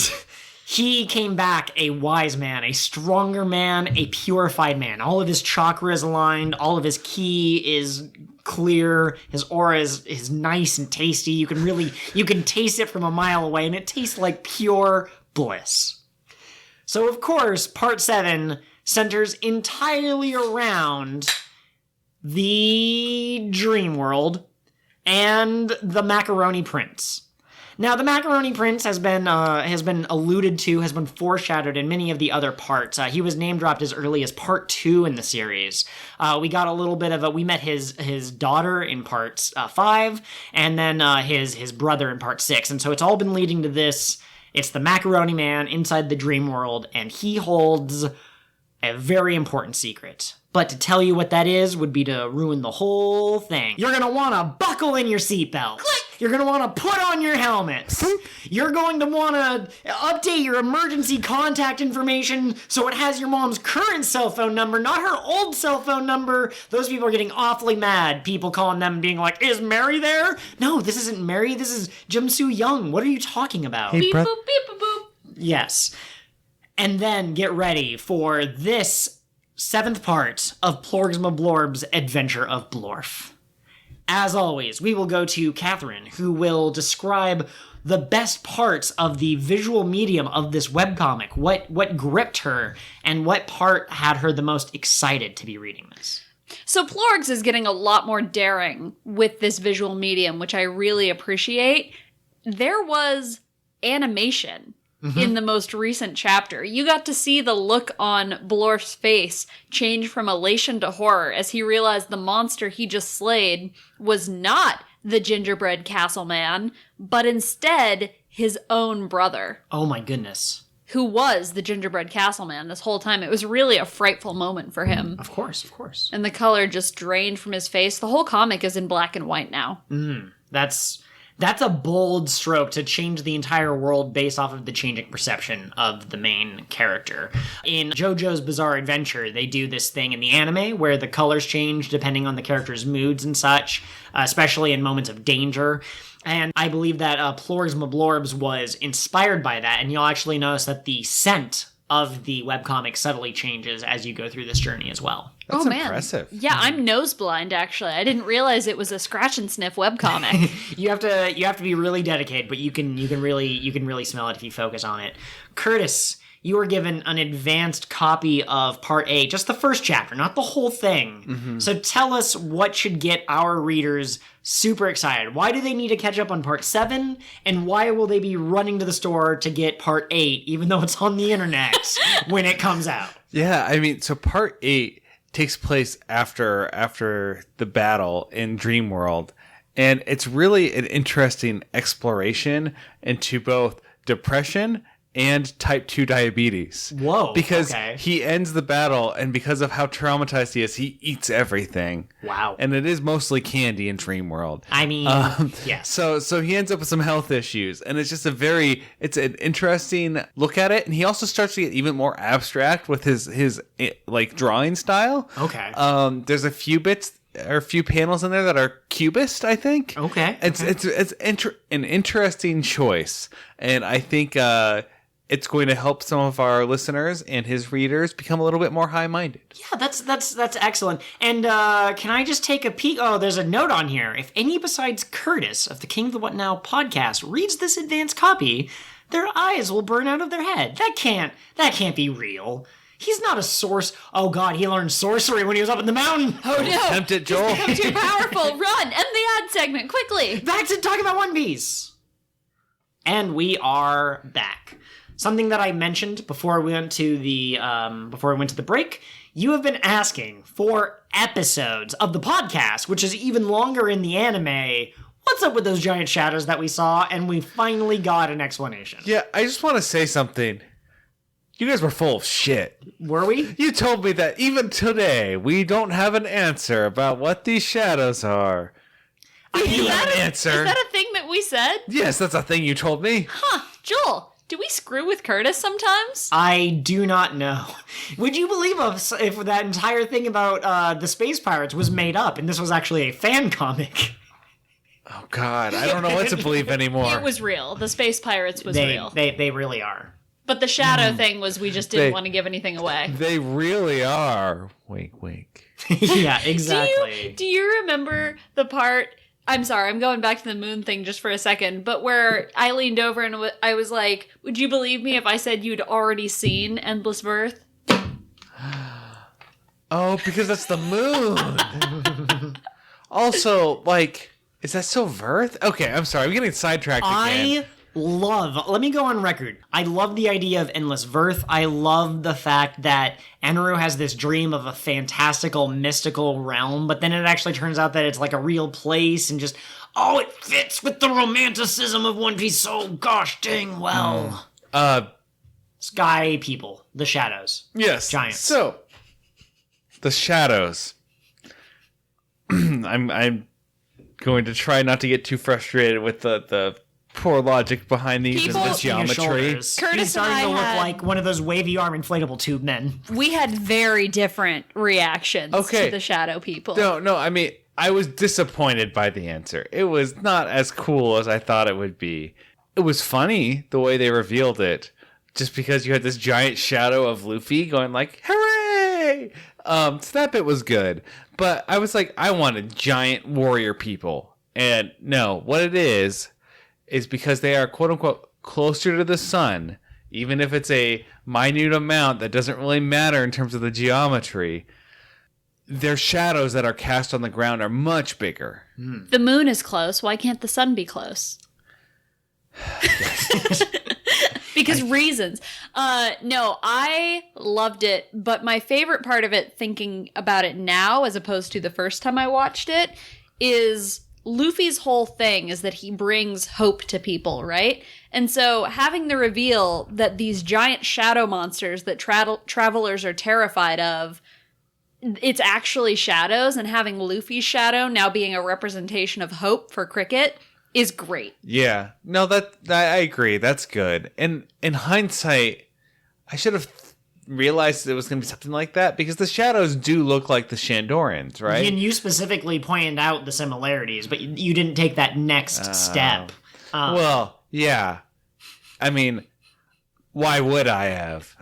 He came back a wise man, a stronger man, a purified man. All of his chakra is aligned. All of his ki is clear. His aura is nice and tasty. You can taste it from a mile away, and it tastes like pure bliss. So, of course, part 7 centers entirely around the dream world and the Macaroni Prince. Now, the Macaroni Prince has been alluded to, has been foreshadowed in many of the other parts. He was name dropped as early as part 2 in the series. We got a little bit of we met his daughter in parts 5, and then his brother in part 6. And so it's all been leading to this. It's the Macaroni Man inside the dream world, and he holds a very important secret. But to tell you what that is would be to ruin the whole thing. You're going to want to buckle in your seatbelt. You're going to want to put on your helmets. You're going to want to update your emergency contact information so it has your mom's current cell phone number, not her old cell phone number. Those people are getting awfully mad. People calling them being like, is Mary there? No, this isn't Mary. This is Jim-Soo Young. What are you talking about? Hey, Beep boop beep boop boop. Yes. And then get ready for this 7th part of Plorgsma Blorb's Adventure of Blorf. As always, we will go to Catherine, who will describe the best parts of the visual medium of this webcomic, what gripped her, and what part had her the most excited to be reading this. So Plorgs is getting a lot more daring with this visual medium, which I really appreciate. There was animation in the most recent chapter. You got to see the look on Blorf's face change from elation to horror as he realized the monster he just slayed was not the gingerbread castle man, but instead his own brother, Oh my goodness. who was the gingerbread castle man this whole time. It was really a frightful moment for him. Of course, of course. And the color just drained from his face. The whole comic is in black and white now. That's a bold stroke to change the entire world based off of the changing perception of the main character. In JoJo's Bizarre Adventure, they do this thing in the anime where the colors change depending on the character's moods and such, especially in moments of danger. And I believe that Plorgsma Blorbs was inspired by that, and you'll actually notice that the scent of the webcomic subtly changes as you go through this journey as well. That's Oh, man. impressive. Yeah, I'm nose blind, actually. I didn't realize it was a scratch and sniff webcomic. You have to be really dedicated, but you can really smell it if you focus on it. Curtis, you were given an advanced copy of Part 8, just the first chapter, not the whole thing. So tell us what should get our readers super excited. Why do they need to catch up on Part 7? And why will they be running to the store to get Part 8, even though it's on the internet when it comes out? Yeah, I mean, so part 8 takes place after the battle in Dreamworld, and it's really an interesting exploration into both depression and type 2 diabetes. Whoa, Because okay. he ends the battle, and because of how traumatized he is, he eats everything. Wow. And it is mostly candy in Dreamworld. I mean, yes. So he ends up with some health issues, and it's just it's an interesting look at it. And he also starts to get even more abstract with his like drawing style. Okay. There's a few bits or a few panels in there that are cubist, I think. Okay. It's an interesting choice, and I think it's going to help some of our listeners and his readers become a little bit more high-minded. Yeah, that's excellent. And can I just take a peek? Oh, there's a note on here. If any besides Curtis of the King of the What Now podcast reads this advanced copy, their eyes will burn out of their head. That can't be real. He's not a source. Oh God, he learned sorcery when he was up in the mountain. Oh no! Tempt it, Joel. I'm too powerful. Run! End the ad segment quickly. Back to talking about One Piece. And we are back. Something that I mentioned before we went to the break. You have been asking for episodes of the podcast, which is even longer in the anime. What's up with those giant shadows that we saw? And we finally got an explanation. Yeah, I just want to say something. You guys were full of shit. Were we? You told me that even today we don't have an answer about what these shadows are. You have an answer. Is that a thing that we said? Yes, that's a thing you told me. Huh, Joel. Do we screw with Curtis sometimes? I do not know. Would you believe us if that entire thing about the space pirates was made up and this was actually a fan comic? Oh God, I don't know what to believe anymore. It was real. The Space Pirates was They real. really are. But the shadow thing was we just didn't want to give anything away. They really are. Wink, wink. Yeah, exactly. Do you remember the part? I'm sorry, I'm going back to the moon thing just for a second, but where I leaned over and I was like, would you believe me if I said you'd already seen Endless Birth? Oh, because that's the moon. Also, like, is that still Verth? Okay, I'm sorry. I'm getting sidetracked again. Let me go on record. I love the idea of Endless Birth. I love the fact that Eneru has this dream of a fantastical, mystical realm, but then it actually turns out that it's like a real place and just, it fits with the romanticism of One Piece so gosh dang well. Sky people, the shadows. Yes. Giants. So, the shadows. I'm going to try not to get too frustrated with the poor logic behind these and the geometry. Curtis He's starting and I to look had- like one of those wavy arm inflatable tube men. We had very different reactions to the shadow people. No, I mean, I was disappointed by the answer. It was not as cool as I thought it would be. It was funny the way they revealed it, just because you had this giant shadow of Luffy going like, hooray! So that bit was good. But I was like, I wanted giant warrior people. And no, what it is because they are quote-unquote closer to the sun, even if it's a minute amount that doesn't really matter in terms of the geometry, their shadows that are cast on the ground are much bigger. The moon is close. Why can't the sun be close? Because reasons. No, I loved it, but my favorite part of it, thinking about it now as opposed to the first time I watched it, is Luffy's whole thing is that he brings hope to people, right? And so having the reveal that these giant shadow monsters that travelers are terrified of, it's actually shadows, and having Luffy's shadow now being a representation of hope for Cricket is great. Yeah. No, that I agree. That's good. And in hindsight, I should have realized it was going to be something like that, because the shadows do look like the Shandorans, right? And you specifically pointed out the similarities, but you didn't take that next step. Well, yeah. I mean, why would I have?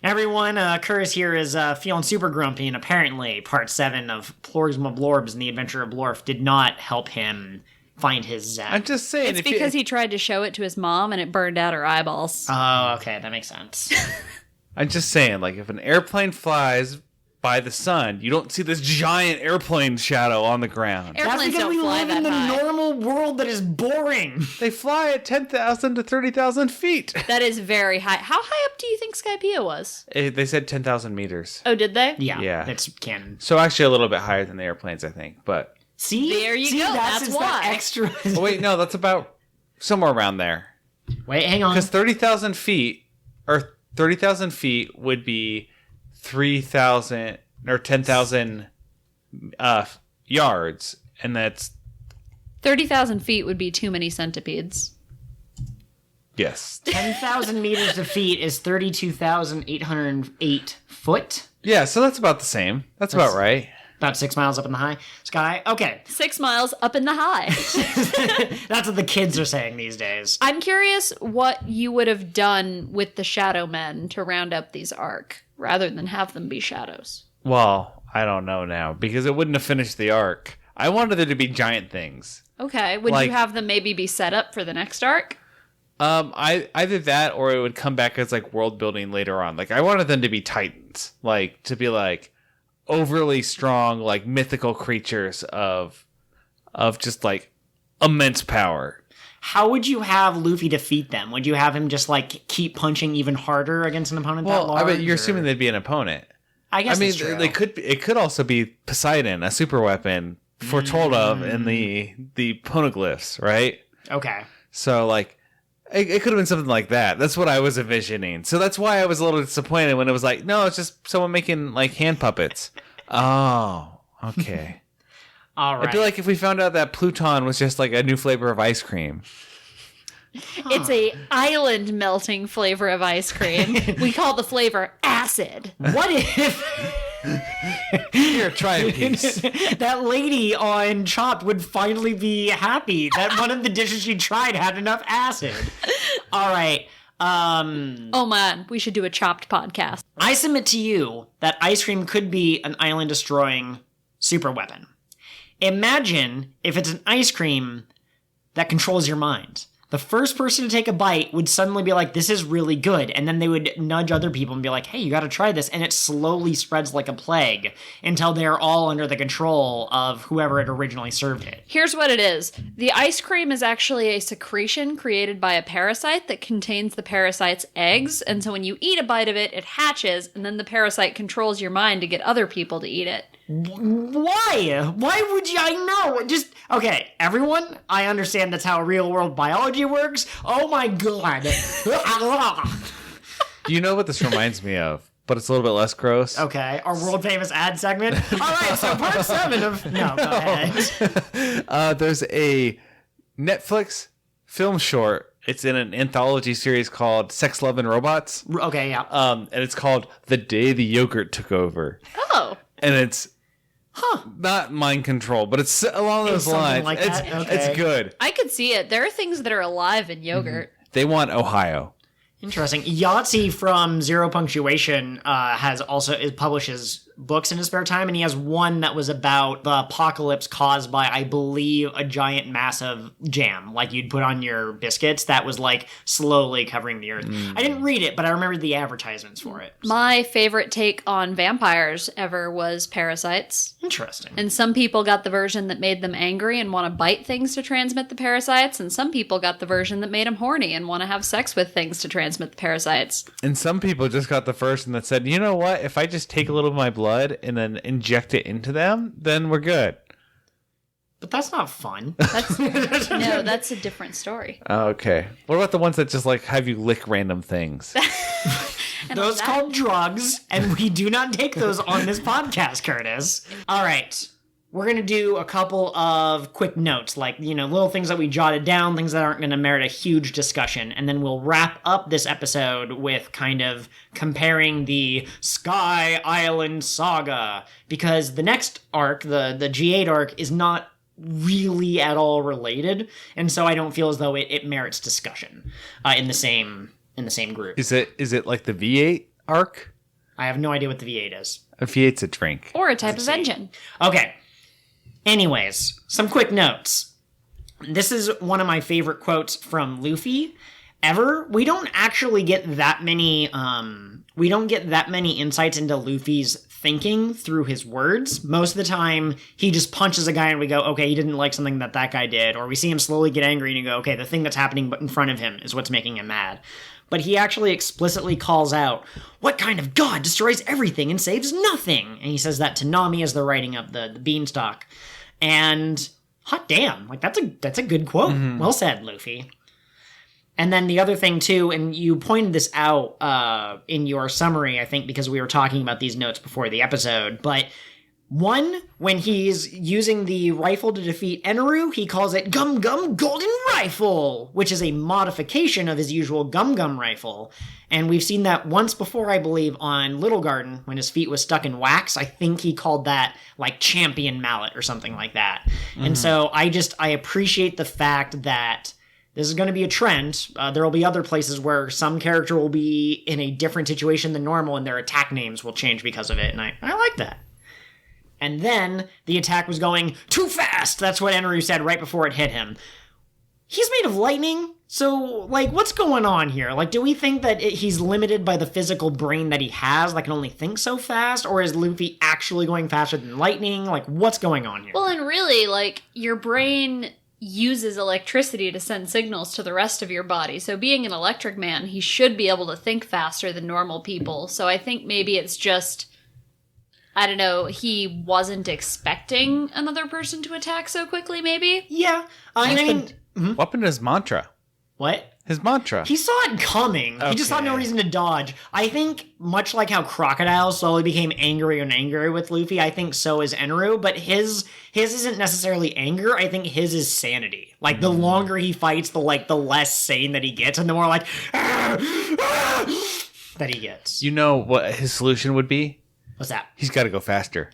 Everyone, Curtis here is feeling super grumpy, and apparently part 7 of Plorgsma Blorbs and the Adventure of Blorf did not help him find his zen. I'm just saying. It's because he tried to show it to his mom and it burned out her eyeballs. Oh, okay, that makes sense. I'm just saying, like, if an airplane flies by the sun, you don't see this giant airplane shadow on the ground. That's Airplanes because don't we fly live that in the high. normal world that is boring. They fly at 10,000 to 30,000 feet. That is very high. How high up do you think Skypeia was? They said 10,000 meters. Oh, did they? Yeah, that's canon. So actually a little bit higher than the airplanes, I think. But See? There you go, that's it's why. that extra... oh, wait, no, that's about somewhere around there. Wait, hang on. Because 30,000 feet, or 30,000 feet would be 3,000 or 10,000 yards, and that's 30,000 feet would be too many centipedes. yes. 10,000 meters to feet is 32,808 foot. Yeah, so that's about the same. That's about right. About 6 miles up in the high sky. Okay. 6 miles up in the high. That's what the kids are saying these days. I'm curious what you would have done with the shadow men to round up these arc, rather than have them be shadows. Well, I don't know now, because it wouldn't have finished the arc. I wanted there to be giant things. Okay, would Like- you have them maybe be set up for the next arc? Either that, or it would come back as like world building later on. Like, I wanted them to be titans, like to be like overly strong, like mythical creatures of just like immense power. How would you have Luffy defeat them? Would you have him just like keep punching even harder against an opponent that Well, large? I mean, you're or- assuming they'd be an opponent. I guess I mean, that's true. they could. It could also be Poseidon, a super weapon foretold of in the poneglyphs, right? Okay. So like, it could have been something like that. That's what I was envisioning. So that's why I was a little disappointed when it was like, no, it's just someone making like hand puppets. Oh, okay. All right. I'd be like if we found out that Pluton was just like a new flavor of ice cream. It's a island melting flavor of ice cream. We call the flavor acid. What if Here, try a piece. that lady on Chopped would finally be happy that one of the dishes she tried had enough acid? All right. Oh man, we should do a Chopped podcast. I submit to you that ice cream could be an island-destroying super weapon. Imagine if it's an ice cream that controls your mind. The first person to take a bite would suddenly be like, this is really good. And then they would nudge other people and be like, hey, you got to try this. And it slowly spreads like a plague until they're all under the control of whoever had originally served it. Here's what it is. The ice cream is actually a secretion created by a parasite that contains the parasite's eggs. And so when you eat a bite of it, it hatches, and then the parasite controls your mind to get other people to eat it. Why? Why would you? I know. Just, okay, everyone, I understand that's how real world biology works. Oh my god. Do you know what this reminds me of? But it's a little bit less gross. Okay, our world famous ad segment. All right, so part 7 of... No, go ahead. There's a Netflix film short. It's in an anthology series called Sex, Love, and Robots. Okay, yeah. And it's called The Day the Yogurt Took Over. Oh. And it's not mind control, but it's along those lines. Like that? Okay. It's good. I could see it. There are things that are alive in yogurt. They want Ohio. Interesting. Yahtzee from Zero Punctuation publishes books in his spare time, and he has one that was about the apocalypse caused by, I believe, a giant massive jam, like you'd put on your biscuits, that was like slowly covering the earth. I didn't read it, but I remember the advertisements for it. My favorite take on vampires ever was parasites. Interesting. And some people got the version that made them angry and want to bite things to transmit the parasites, and some people got the version that made them horny and want to have sex with things to transmit the parasites. And some people just got the version that said, you know what? If I just take a little of my blood and then inject it into them, then we're good. But that's not fun. No, that's a different story. Oh, okay. What about the ones that just like have you lick random things? Those called drugs, and we do not take those on this podcast, Curtis. All right. We're going to do a couple of quick notes, like, little things that we jotted down, things that aren't going to merit a huge discussion. And then we'll wrap up this episode with kind of comparing the Sky Island Saga. Because the next arc, the G8 arc, is not really at all related. And so I don't feel as though it merits discussion in the same group. Is it like the V8 arc? I have no idea what the V8 is. A V8's a drink. Or a type of engine. Okay. Anyways, some quick notes. This is one of my favorite quotes from Luffy ever. We don't actually get that many insights into Luffy's thinking through his words. Most of the time, he just punches a guy and we go, okay, he didn't like something that guy did. Or we see him slowly get angry and you go, okay, the thing that's happening in front of him is what's making him mad. But he actually explicitly calls out, what kind of god destroys everything and saves nothing? And he says that to Nami as they're writing up the beanstalk. And hot damn, like that's a good quote. Mm-hmm. Well said, Luffy. And then the other thing too, and you pointed this out in your summary, I think, because we were talking about these notes before the episode, but one, when he's using the rifle to defeat Eneru, he calls it Gum Gum Golden Rifle, which is a modification of his usual Gum Gum rifle. And we've seen that once before, I believe, on Little Garden, when his feet was stuck in wax. I think he called that, like, Champion Mallet or something like that. Mm-hmm. And so I appreciate the fact that this is going to be a trend. There will be other places where some character will be in a different situation than normal, and their attack names will change because of it. And I like that. And then the attack was going too fast. That's what Eneru said right before it hit him. He's made of lightning, so, like, what's going on here? Like, do we think that he's limited by the physical brain that he has that can only think so fast? Or is Luffy actually going faster than lightning? Like, what's going on here? Well, and really, like, your brain uses electricity to send signals to the rest of your body. So being an electric man, he should be able to think faster than normal people. So I think maybe it's just, I don't know, he wasn't expecting another person to attack so quickly, maybe? Yeah. I mean... What happened to his mantra? What? His mantra. He saw it coming. Okay. He just had no reason to dodge. I think, much like how Crocodile slowly became angrier and angrier with Luffy, I think so is Eneru, but his isn't necessarily anger. I think his is sanity. Like, the longer he fights, the less sane that he gets, and the more like, that he gets. You know what his solution would be? What's that? He's got to go faster.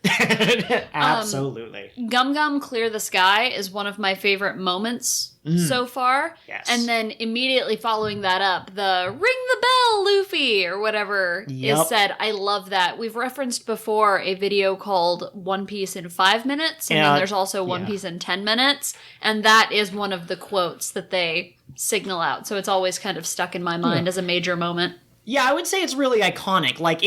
Absolutely. Gum Gum Clear the Sky is one of my favorite moments so far. Yes. And then immediately following that up, the ring the bell, Luffy, or whatever is said. I love that. We've referenced before a video called One Piece in 5 minutes, and then there's also One Piece in 10 minutes, and that is one of the quotes that they signal out. So it's always kind of stuck in my mind as a major moment. Yeah, I would say it's really iconic. Like,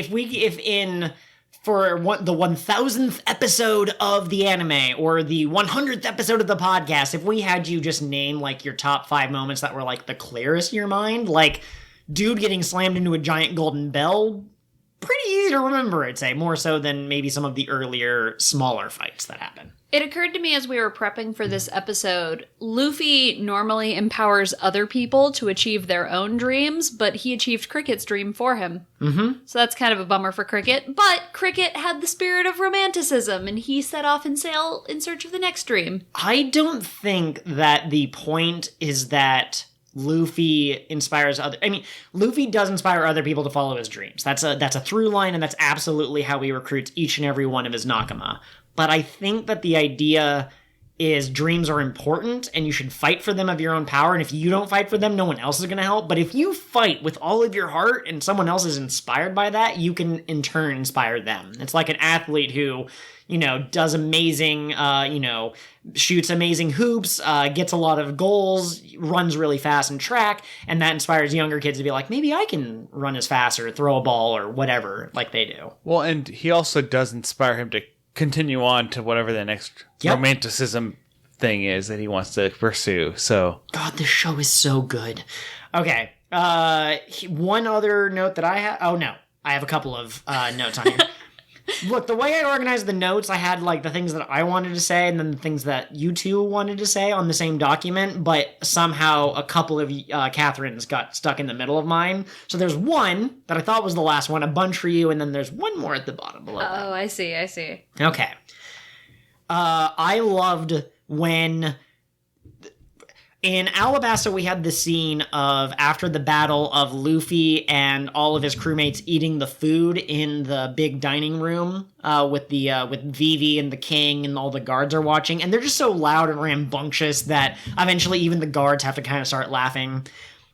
for the 1000th episode of the anime or the 100th episode of the podcast, if we had you just name like your top 5 moments that were like the clearest in your mind, like dude getting slammed into a giant golden bell, pretty easy to remember, I'd say, more so than maybe some of the earlier smaller fights that happen. It occurred to me as we were prepping for this episode, Luffy normally empowers other people to achieve their own dreams, but he achieved Cricket's dream for him. Mm-hmm. So that's kind of a bummer for Cricket, but Cricket had the spirit of romanticism, and he set off and sail in search of the next dream. I don't think that the point is that Luffy inspires Luffy does inspire other people to follow his dreams. That's a through line, and that's absolutely how he recruits each and every one of his Nakama. But I think that the idea is dreams are important and you should fight for them of your own power. And if you don't fight for them, no one else is going to help. But if you fight with all of your heart and someone else is inspired by that, you can in turn inspire them. It's like an athlete who, does amazing, shoots amazing hoops, gets a lot of goals, runs really fast in track. And that inspires younger kids to be like, maybe I can run as fast or throw a ball or whatever like they do. Well, and he also does inspire him to continue on to whatever the next romanticism thing is that he wants to pursue. So, God, this show is so good. Okay, one other note that I have. Oh no, I have a couple of notes on here. Look, the way I organized the notes, I had like the things that I wanted to say and then the things that you two wanted to say on the same document, but somehow a couple of Catherine's got stuck in the middle of mine. So there's one that I thought was the last one, a bunch for you, and then there's one more at the bottom below that. Oh, I see. Okay. I loved when in Alabasta we had the scene of after the battle of Luffy and all of his crewmates eating the food in the big dining room with Vivi and the king and all the guards are watching, and they're just so loud and rambunctious that eventually even the guards have to kind of start laughing.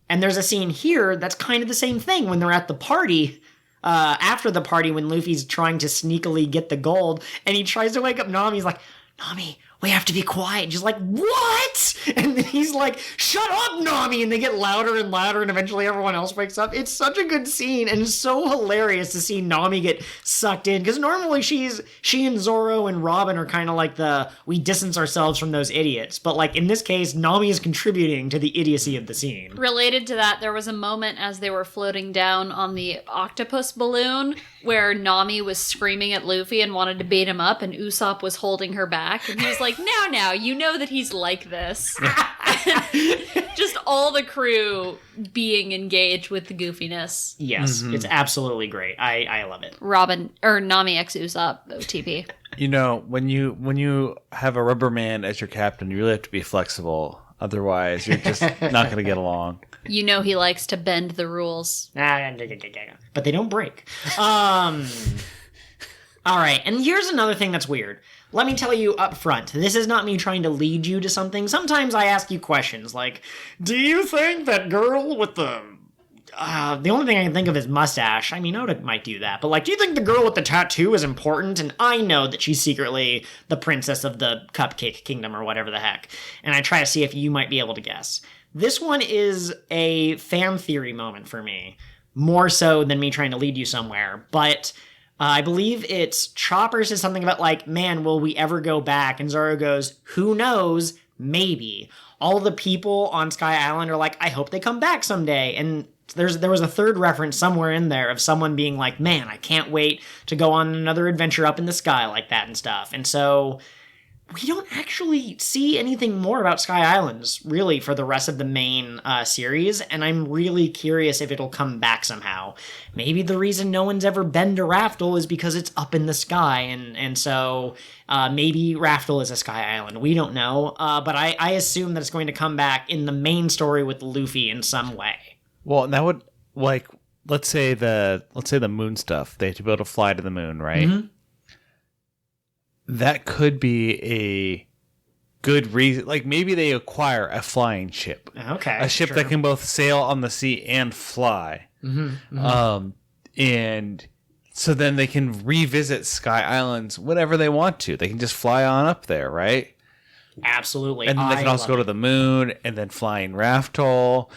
And there's a scene here that's kind of the same thing when they're at the party. After the party, when Luffy's trying to sneakily get the gold, and he tries to wake up Nami, he's like, Nami, we have to be quiet. And she's like, what? And he's like, shut up, Nami. And they get louder and louder, and eventually everyone else wakes up. It's such a good scene, and it's so hilarious to see Nami get sucked in, because normally she and Zoro and Robin are kind of like we distance ourselves from those idiots. But like in this case, Nami is contributing to the idiocy of the scene. Related to that, there was a moment as they were floating down on the octopus balloon where Nami was screaming at Luffy and wanted to beat him up, and Usopp was holding her back, and he was like, now, you know that he's like this. Just all the crew being engaged with the goofiness. Yes, It's absolutely great. I love it. Robin, or Nami x Usopp, OTP. When you have a rubber man as your captain, you really have to be flexible. Otherwise, you're just not going to get along. You know he likes to bend the rules. But they don't break. All right, and here's another thing that's weird. Let me tell you up front, this is not me trying to lead you to something. Sometimes I ask you questions like, do you think that girl with the only thing I can think of is mustache. I mean, Oda might do that. But, like, do you think the girl with the tattoo is important? And I know that she's secretly the princess of the Cupcake Kingdom or whatever the heck. And I try to see if you might be able to guess. This one is a fan theory moment for me. More so than me trying to lead you somewhere. But I believe it's Chopper says something about, like, man, will we ever go back? And Zoro goes, who knows? Maybe. All the people on Sky Island are like, I hope they come back someday. And there was a third reference somewhere in there of someone being like, man, I can't wait to go on another adventure up in the sky like that and stuff. And so we don't actually see anything more about Sky Islands, really, for the rest of the main series, and I'm really curious if it'll come back somehow. Maybe the reason no one's ever been to Raftel is because it's up in the sky, and so maybe Raftel is a Sky Island. We don't know, but I assume that it's going to come back in the main story with Luffy in some way. Well, and that would, like, let's say the moon stuff. They have to be able to fly to the moon, right? Mm-hmm. That could be a good reason. Like maybe they acquire a flying ship. Okay. A ship that can both sail on the sea and fly. Mm-hmm, mm-hmm. And so then they can revisit Sky Islands whenever they want to. They can just fly on up there, right? Absolutely. And then they can also go to the moon and then fly in Raftel.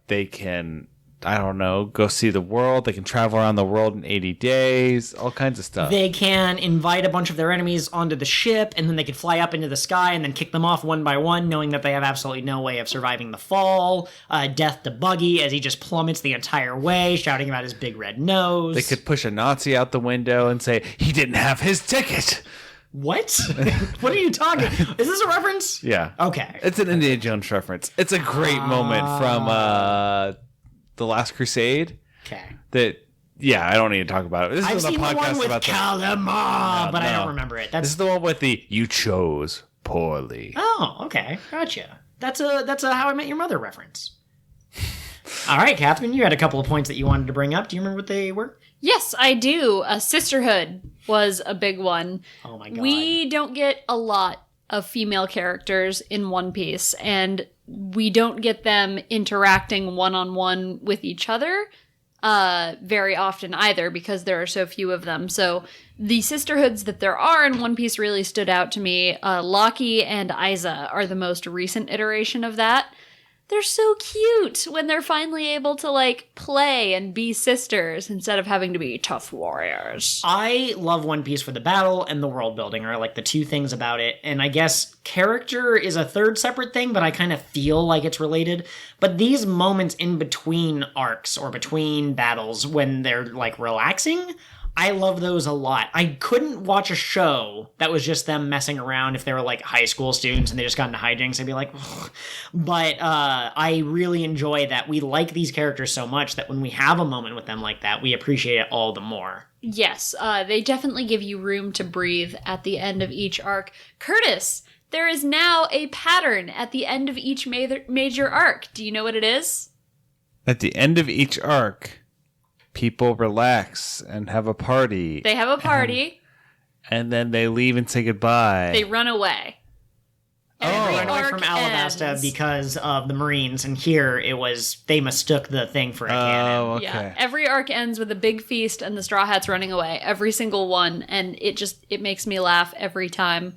They can, I don't know, go see the world. They can travel around the world in 80 days, all kinds of stuff. They can invite a bunch of their enemies onto the ship, and then they can fly up into the sky and then kick them off one by one, knowing that they have absolutely no way of surviving the fall. Death to Buggy as he just plummets the entire way, shouting about his big red nose. They could push a Nazi out the window and say, he didn't have his ticket. What? What are you talking? Is this a reference? Yeah. Okay. It's an Indiana Jones reference. It's a great moment from The Last Crusade. Okay. I don't need to talk about it. This I've is a seen the podcast one with about Calamar, but I don't remember it. This is the one with the "you chose poorly." Oh, okay, gotcha. That's a How I Met Your Mother reference. All right, Catherine, you had a couple of points that you wanted to bring up. Do you remember what they were? Yes, I do. Sisterhood was a big one. Oh my god. We don't get a lot of female characters in One Piece, and we don't get them interacting one-on-one with each other very often either, because there are so few of them. So the sisterhoods that there are in One Piece really stood out to me. Loki and Aiza are the most recent iteration of that. They're so cute when they're finally able to, like, play and be sisters instead of having to be tough warriors. I love One Piece for the battle and the world building are, like, the two things about it. And I guess character is a third separate thing, but I kind of feel like it's related. But these moments in between arcs or between battles when they're, like, relaxing, I love those a lot. I couldn't watch a show that was just them messing around if they were like high school students and they just got into hijinks. I'd be like, ugh. But I really enjoy that we like these characters so much that when we have a moment with them like that, we appreciate it all the more. Yes, they definitely give you room to breathe at the end of each arc. Curtis, there is now a pattern at the end of each major arc. Do you know what it is? At the end of each arc, people relax and have a party. They have a party. And then they leave and say goodbye. They run away. They ran away from Alabasta because of the Marines, and here it was they mistook the thing for a cannon. Oh, okay. Yeah, every arc ends with a big feast and the Straw Hats running away. Every single one, and it makes me laugh every time.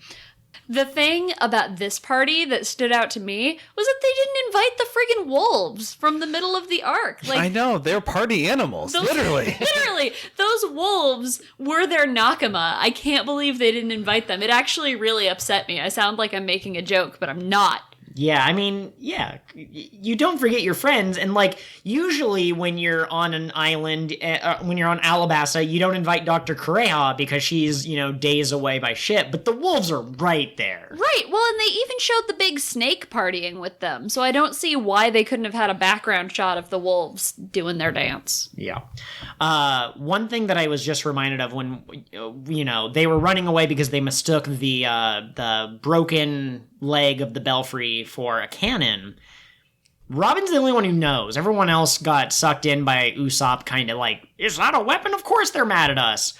The thing about this party that stood out to me was that they didn't invite the friggin' wolves from the middle of the arc. Like, I know, they're party animals, literally. Literally, those wolves were their Nakama. I can't believe they didn't invite them. It actually really upset me. I sound like I'm making a joke, but I'm not. Yeah, I mean, yeah, you don't forget your friends, and, like, usually when you're on an island, when you're on Alabasta, you don't invite Dr. Kureha because she's, days away by ship, but the wolves are right there. Right, well, and they even showed the big snake partying with them, so I don't see why they couldn't have had a background shot of the wolves doing their dance. Yeah. One thing that I was just reminded of when, they were running away because they mistook the broken leg of the belfry for a cannon. Robin's the only one who knows. Everyone else got sucked in by Usopp kind of like, is that a weapon? Of course they're mad at us.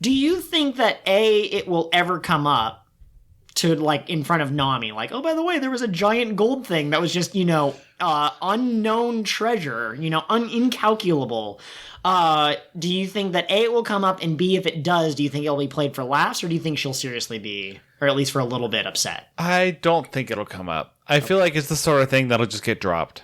Do you think that it will ever come up to, like, in front of Nami? Like, oh, by the way, there was a giant gold thing that was just, unknown treasure, incalculable. Do you think that A, it will come up, and B, if it does, do you think it'll be played for laughs, or do you think she'll seriously be, or at least for a little bit, upset? I don't think it'll come up. I feel like it's the sort of thing that'll just get dropped,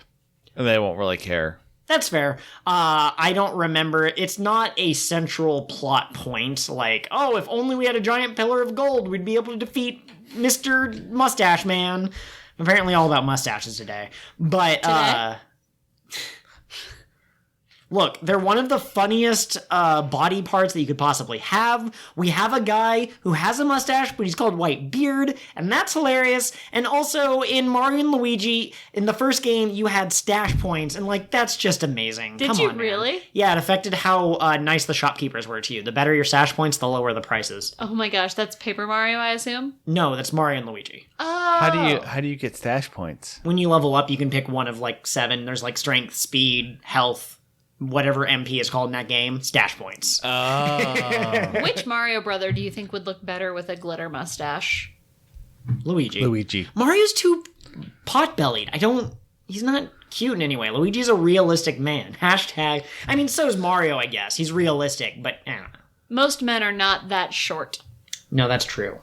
and they won't really care. That's fair. I don't remember. It's not a central plot point, like, oh, if only we had a giant pillar of gold, we'd be able to defeat Mr. Mustache Man. Apparently all about mustaches today. But, look, they're one of the funniest body parts that you could possibly have. We have a guy who has a mustache, but he's called Whitebeard, and that's hilarious. And also, in Mario and Luigi, in the first game, you had stash points, and, like, that's just amazing. Did Come you on, really? Man. Yeah, it affected how nice the shopkeepers were to you. The better your stash points, the lower the prices. Oh my gosh, that's Paper Mario, I assume? No, that's Mario and Luigi. Oh. How do you get stash points? When you level up, you can pick one of, like, 7. There's, like, strength, speed, health, whatever MP is called in that game, stash points. Oh. Which Mario brother do you think would look better with a glitter mustache? Luigi. Mario's too pot-bellied. He's not cute in any way. Luigi's a realistic man. Hashtag. I mean, so is Mario, I guess. He's realistic, but I don't know. Most men are not that short. No, that's true.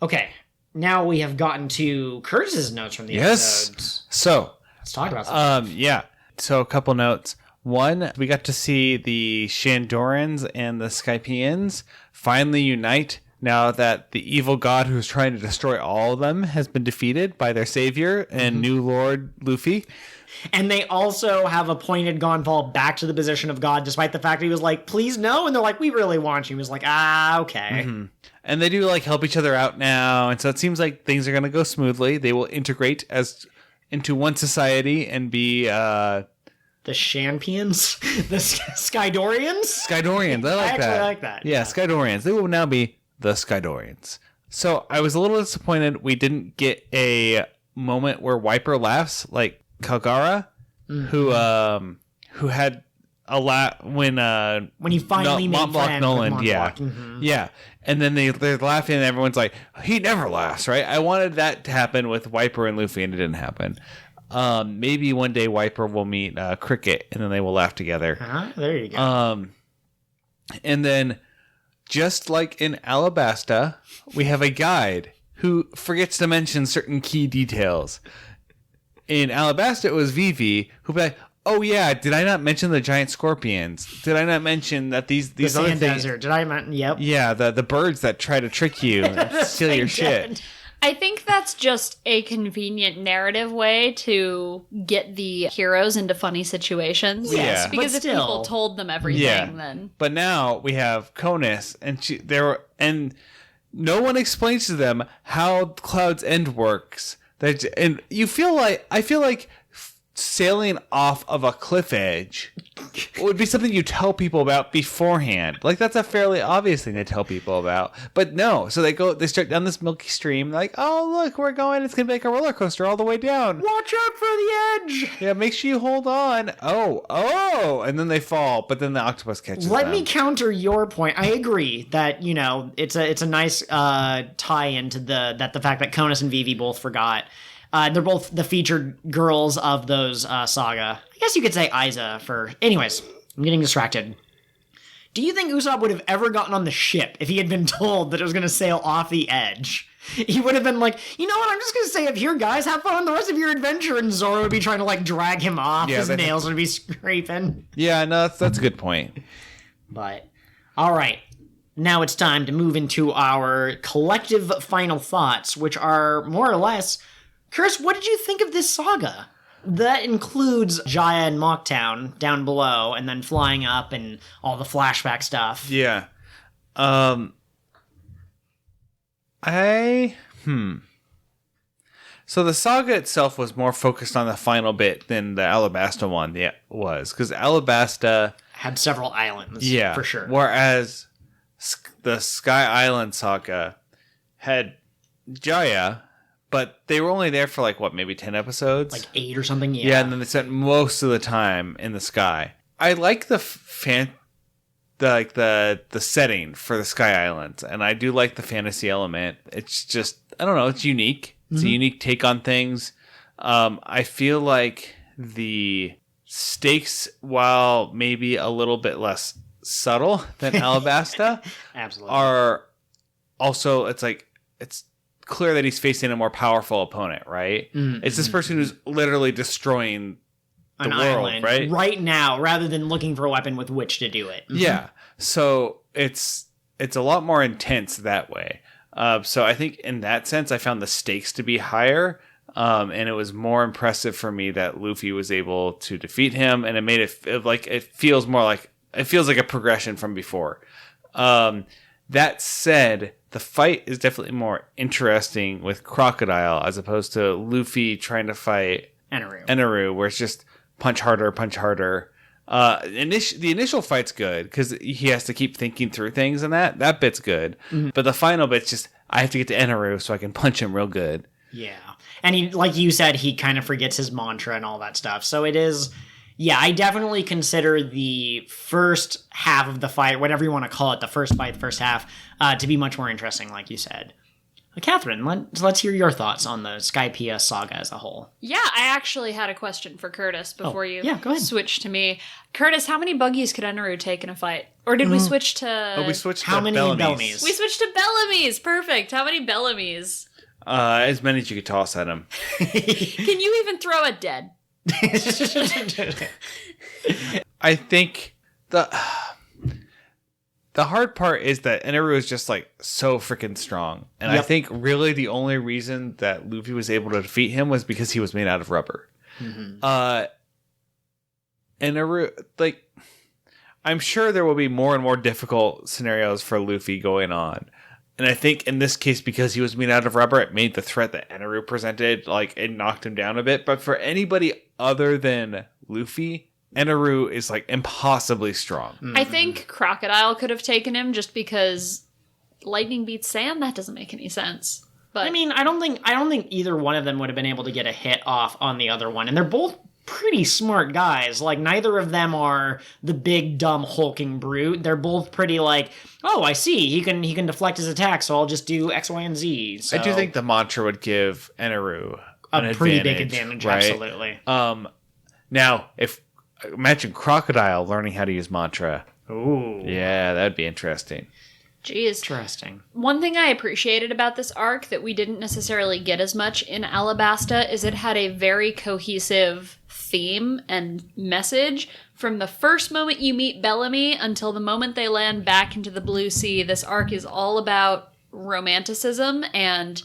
Okay, now we have gotten to Curtis's notes from the episodes. So, Let's talk about something. yeah. So, a couple notes. One, we got to see the Shandorans and the Skypeians finally unite now that the evil god who's trying to destroy all of them has been defeated by their savior and new lord Luffy. And they also have appointed Gonfall back to the position of God, despite the fact that he was like, please no. And they're like, we really want you. He was like, okay. Mm-hmm. And they do like help each other out now. And so it seems like things are going to go smoothly. They will integrate into one society and be... The Champions? The Skydorians? Skydorians. I like that. I like that. Yeah, Skydorians. They will now be the Skydorians. So I was a little disappointed we didn't get a moment where Wiper laughs like Kalgara, who had a laugh when he finally made friends Nolan, with yeah, Montblanc. yeah, and then they're laughing and everyone's like, he never laughs, right? I wanted that to happen with Wiper and Luffy, and it didn't happen. Maybe one day Wiper will meet Cricket, and then they will laugh together. There you go. And then, just like in Alabasta, we have a guide who forgets to mention certain key details. In Alabasta, it was Vivi who'd be like, oh yeah, did I not mention the giant scorpions? Did I not mention that these the other sand things? desert. Did I mention? Yep. Yeah, the birds that try to trick you and steal your shit. I think that's just a convenient narrative way to get the heroes into funny situations. Yes, but Because if still. people told them everything, then... But now we have Conus, and no one explains to them how Cloud's End works. And I feel like sailing off of a cliff edge would be something you tell people about beforehand. Like, that's a fairly obvious thing to tell people about. But no, so they start down this milky stream, like, oh look, we're going, it's gonna be like a roller coaster all the way down. Watch out for the edge. Yeah, make sure you hold on. Oh, and then they fall, but then the octopus catches Let them. me counter your point. I agree that, it's a nice tie into the fact that Conus and Vivi both forgot. They're both the featured girls of those Saga. I guess you could say Aiza for... Anyways, I'm getting distracted. Do you think Usopp would have ever gotten on the ship if he had been told that it was going to sail off the edge? He would have been like, you know what, I'm just going to stay up here, guys. Have fun on the rest of your adventure. And Zoro would be trying to, drag him off. Yeah, His nails would be scraping. Yeah, no, that's a good point. But, all right. Now it's time to move into our collective final thoughts, which are more or less... Chris, what did you think of this saga? That includes Jaya and Mocktown down below, and then flying up and all the flashback stuff. Yeah. So the saga itself was more focused on the final bit than the Alabasta one was. Because Alabasta... Had several islands, yeah, for sure. Whereas the Sky Island saga had Jaya... But they were only there for maybe 10 episodes? 8 or something, yeah. Yeah, and then they spent most of the time in the sky. I like the setting for the Sky Islands, and I do like the fantasy element. It's just, I don't know, it's unique. It's a unique take on things. I feel like the stakes, while maybe a little bit less subtle than Alabasta, Absolutely. are also, it's clear that he's facing a more powerful opponent, right? It's this person who's literally destroying the world, island right? Right now, rather than looking for a weapon with which to do it. Yeah. So it's a lot more intense that way. So I think in that sense, I found the stakes to be higher. And it was more impressive for me that Luffy was able to defeat him, and it made it feels like a progression from before. That said, the fight is definitely more interesting with Crocodile as opposed to Luffy trying to fight Eneru, where it's just punch harder. The initial fight's good because he has to keep thinking through things, and that bit's good. But the final bit's just, I have to get to Eneru so I can punch him real good. Yeah. And he, like you said, he kind of forgets his mantra and all that stuff. So it is Yeah, I definitely consider the first half of the fight, whatever you want to call it, the first fight, the first half, to be much more interesting, like you said. Catherine, let's hear your thoughts on the Skypeia saga as a whole. Yeah, I actually had a question for Curtis before you go ahead. switch to me. Curtis, how many buggies could Eneru take in a fight? Or did we switch to... Oh, we switched How to many Bellamy's? We switched to Bellamy's. Perfect. How many Bellamy's? As many as you could toss at him. Can you even throw a dead? I think the hard part is that Eneru is just like so freaking strong, and I think really the only reason that Luffy was able to defeat him was because he was made out of rubber. Eneru, like, I'm sure there will be more and more difficult scenarios for Luffy going on. And I think in this case, because he was made out of rubber, it made the threat that Eneru presented, like, it knocked him down a bit. But for anybody other than Luffy, Eneru is, like, impossibly strong. I think Crocodile could have taken him just because lightning beats sand. That doesn't make any sense. But I mean, I don't think either one of them would have been able to get a hit off on the other one. And they're both pretty smart guys. Like, neither of them are the big, dumb, hulking brute. They're both pretty like, oh, I see. He can deflect his attack, so I'll just do X, Y, and Z. So, I do think the mantra would give Eneru a pretty big advantage, right? Absolutely. Now, imagine Crocodile learning how to use mantra. Ooh. Yeah, that'd be interesting. Jeez. Interesting. One thing I appreciated about this arc that we didn't necessarily get as much in Alabasta is it had a very cohesive theme and message. From the first moment you meet Bellamy until the moment they land back into the Blue Sea, this arc is all about romanticism and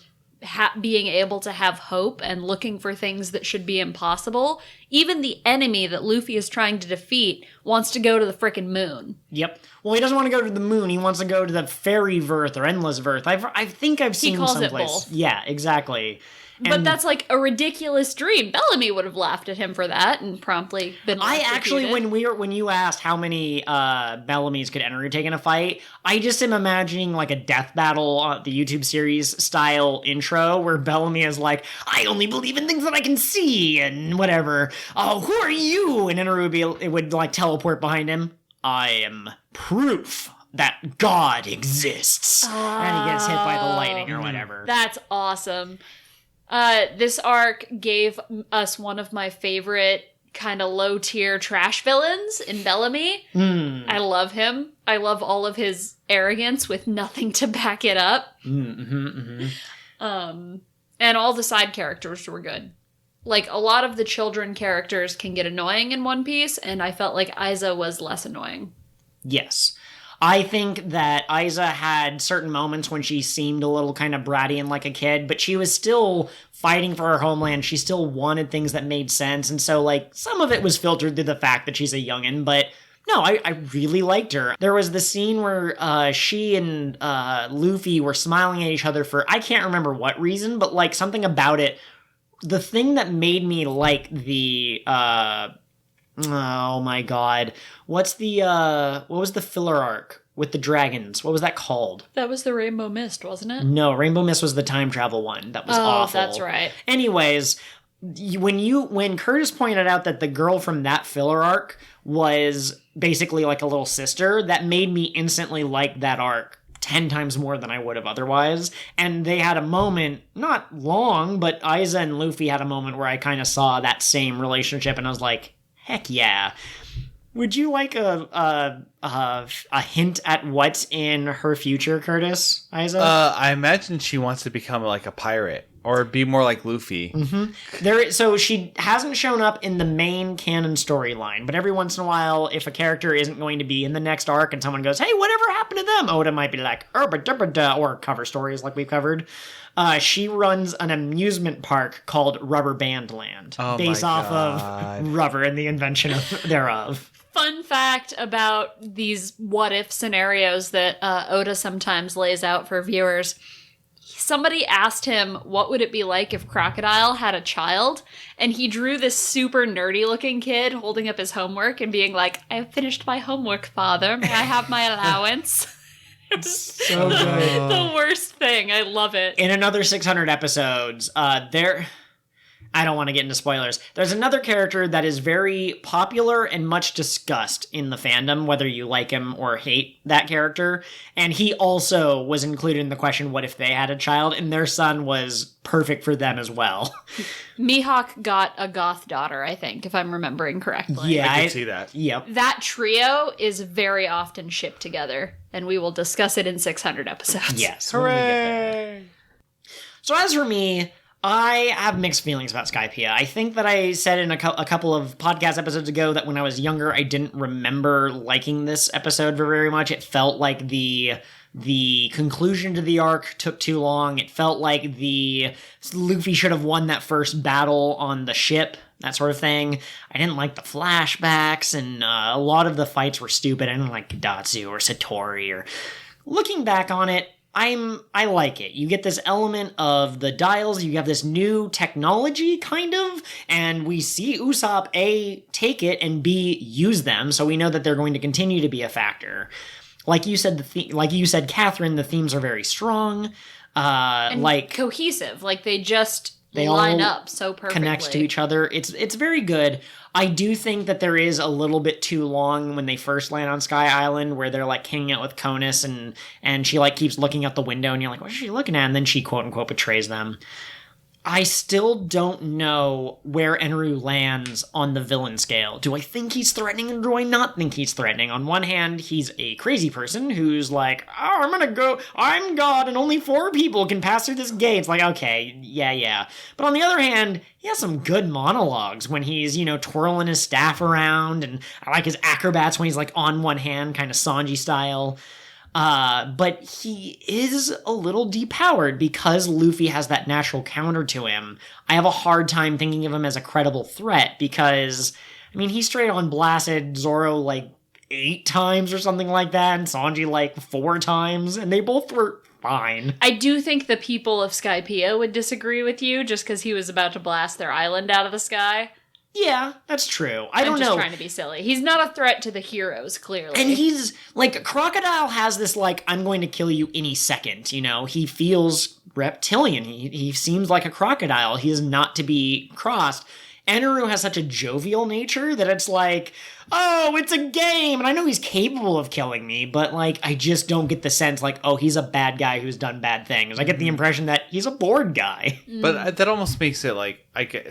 being able to have hope and looking for things that should be impossible. Even the enemy that Luffy is trying to defeat wants to go to the frickin' moon. Yep. Well, he doesn't want to go to the moon. He wants to go to the Fairyverse or Endlessverse. I think I've seen calls it someplace. both. Yeah, exactly. But that's like a ridiculous dream. Bellamy would have laughed at him for that and promptly been electrocuted. When you asked how many Bellamy's could Eneru take in a fight, I just am imagining like a death battle, the YouTube series style intro where Bellamy is like, I only believe in things that I can see and whatever. Oh, who are you? And Eneru would like teleport behind him. I am proof that God exists. And he gets hit by the lightning or whatever. That's awesome. This arc gave us one of my favorite kind of low-tier trash villains in Bellamy. I love him. I love all of his arrogance with nothing to back it up. And all the side characters were good. Like, a lot of the children characters can get annoying in One Piece, and I felt like Aiza was less annoying. Yes. I think that Aiza had certain moments when she seemed a little kind of bratty and like a kid, but she was still fighting for her homeland. She still wanted things that made sense. And so, like, some of it was filtered through the fact that she's a youngin', but no, I really liked her. There was the scene where she and Luffy were smiling at each other for, I can't remember what reason, but, like, something about it. The thing that made me like the... oh my god. What was the filler arc with the dragons? What was that called? That was the Rainbow Mist, wasn't it? No, Rainbow Mist was the time travel one. That was awful. That's right. Anyways, when Curtis pointed out that the girl from that filler arc was basically like a little sister, that made me instantly like that arc 10 times more than I would have otherwise. And they had a moment, not long, but Aiza and Luffy had a moment where I kind of saw that same relationship and I was like, heck yeah. Would you like a hint at what's in her future, Curtis, Aiza? I imagine she wants to become like a pirate or be more like Luffy. So she hasn't shown up in the main canon storyline, but every once in a while, if a character isn't going to be in the next arc and someone goes, hey, whatever happened to them? Oda might be like, or cover stories like we've covered. She runs an amusement park called Rubber Band Land, based off of rubber and the invention thereof. Fun fact about these what-if scenarios that Oda sometimes lays out for viewers. Somebody asked him, what would it be like if Crocodile had a child? And he drew this super nerdy-looking kid holding up his homework and being like, I have finished my homework, father. May I have my allowance? So good. The worst thing. I love it. In another 600 episodes, I don't want to get into spoilers. There's another character that is very popular and much discussed in the fandom, whether you like him or hate that character. And he also was included in the question, what if they had a child? And their son was perfect for them as well. Mihawk got a goth daughter, I think, if I'm remembering correctly. Yeah, I can see that. Yep. That trio is very often shipped together, and we will discuss it in 600 episodes. Yes. Hooray! So as for me, I have mixed feelings about Skypeia. I think that I said in a couple of podcast episodes ago that when I was younger, I didn't remember liking this episode very much. It felt like the conclusion to the arc took too long. It felt like the Luffy should have won that first battle on the ship, that sort of thing. I didn't like the flashbacks, and a lot of the fights were stupid. I didn't like Datsu or Satori. Or looking back on it, I like it. You get this element of the dials, you have this new technology, kind of, and we see Usopp, A, take it, and B, use them, so we know that they're going to continue to be a factor. Like you said, Catherine, the themes are very strong. And like cohesive. Like they they line all up so perfectly. connect to each other. It's very good. I do think that there is a little bit too long when they first land on Sky Island, where they're like hanging out with Conus, and she like keeps looking out the window, and you're like, what is she looking at? And then she quote unquote betrays them. I still don't know where Eneru lands on the villain scale. Do I think he's threatening, or do I not think he's threatening? On one hand, he's a crazy person who's like, oh, I'm God, and only 4 people can pass through this gate. It's like, okay, yeah. But on the other hand, he has some good monologues when he's, twirling his staff around, and I like his acrobats when he's like on one hand, kind of Sanji style. But he is a little depowered because Luffy has that natural counter to him. I have a hard time thinking of him as a credible threat because, he straight on blasted Zoro like 8 times or something like that, and Sanji like 4 times, and they both were fine. I do think the people of Skypeia would disagree with you just because he was about to blast their island out of the sky. Yeah, that's true. I don't know. I'm just trying to be silly. He's not a threat to the heroes, clearly. And he's, like, Crocodile has this, like, I'm going to kill you any second, He feels reptilian. He seems like a crocodile. He is not to be crossed. Eneru has such a jovial nature that it's like, oh, it's a game, and I know he's capable of killing me, but, like, I just don't get the sense, like, oh, he's a bad guy who's done bad things. I get the impression that he's a bored guy. But that almost makes it, like,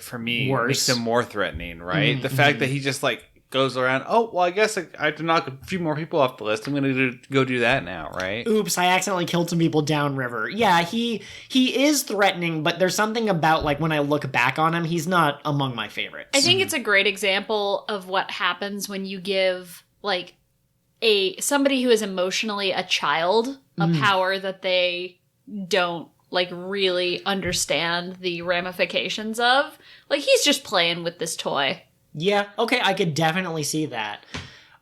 for me, worse. Makes him more threatening, right? The fact that he just, like, goes around, oh, well, I guess I have to knock a few more people off the list. I'm going to go do that now, right? Oops, I accidentally killed some people downriver. Yeah, he is threatening, but there's something about, like, when I look back on him, he's not among my favorites. I think it's a great example of what happens when you give, like, somebody who is emotionally a child a power that they don't, like, really understand the ramifications of. Like, he's just playing with this toy. Yeah, okay, I could definitely see that.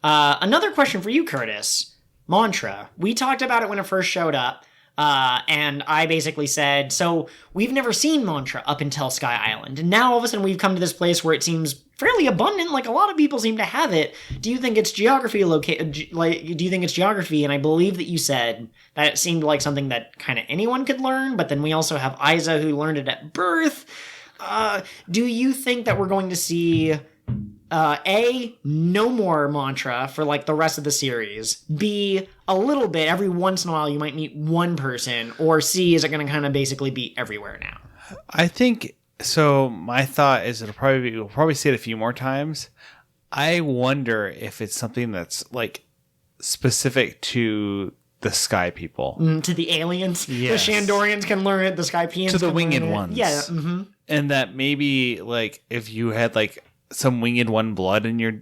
Another question for you, Curtis. Mantra. We talked about it when it first showed up, and I basically said, so we've never seen Mantra up until Sky Island, and now all of a sudden we've come to this place where it seems fairly abundant, like a lot of people seem to have it. Do you think it's geography do you think it's geography? And I believe that you said that it seemed like something that kind of anyone could learn, but then we also have Aiza who learned it at birth. Do you think that we're going to see... no more mantra for like the rest of the series. B, a little bit every once in a while you might meet one person. Or C, is it going to kind of basically be everywhere now? I think so. My thought is we'll probably see it a few more times. I wonder if it's something that's like specific to the Sky people, to the aliens. Yes. The Shandorians can learn it. The Skypeians to the can winged learn it. ones. Yeah. And that maybe like if you had like some winged one blood in your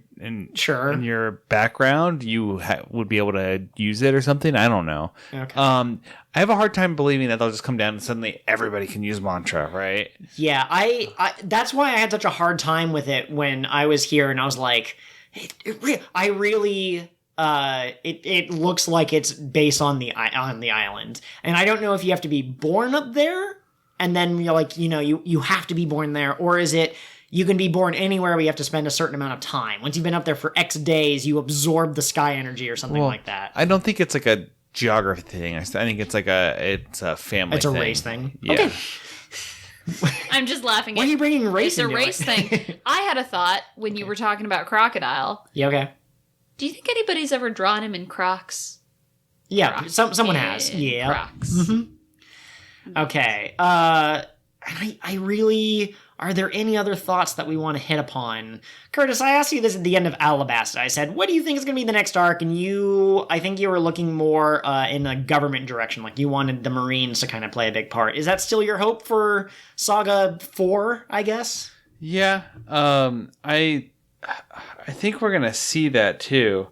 background, you would be able to use it or something. I don't know. Okay. I have a hard time believing that they'll just come down and suddenly everybody can use mantra, right? Yeah, I that's why I had such a hard time with it when I was here, and I was like, it looks like it's based on the island, and I don't know if you have to be born up there, and then you're like, you have to be born there, or is it you can be born anywhere, but you have to spend a certain amount of time. Once you've been up there for X days, you absorb the sky energy or something like that. I don't think it's like a geography thing. I think it's like it's a family thing. It's a race thing. Yeah. Okay. I'm just laughing. Why are you bringing race It's a into race it? thing. I had a thought when you were talking about crocodile. Yeah, okay. Do you think anybody's ever drawn him in Crocs? Yeah, Crocs someone has. in Yeah. Crocs. Mm-hmm. Okay. I really... Are there any other thoughts that we want to hit upon? Curtis, I asked you this at the end of Alabasta. I said, what do you think is going to be the next arc? And I think you were looking more in a government direction. Like, you wanted the Marines to kind of play a big part. Is that still your hope for Saga 4, I guess? Yeah. I think we're going to see that, too.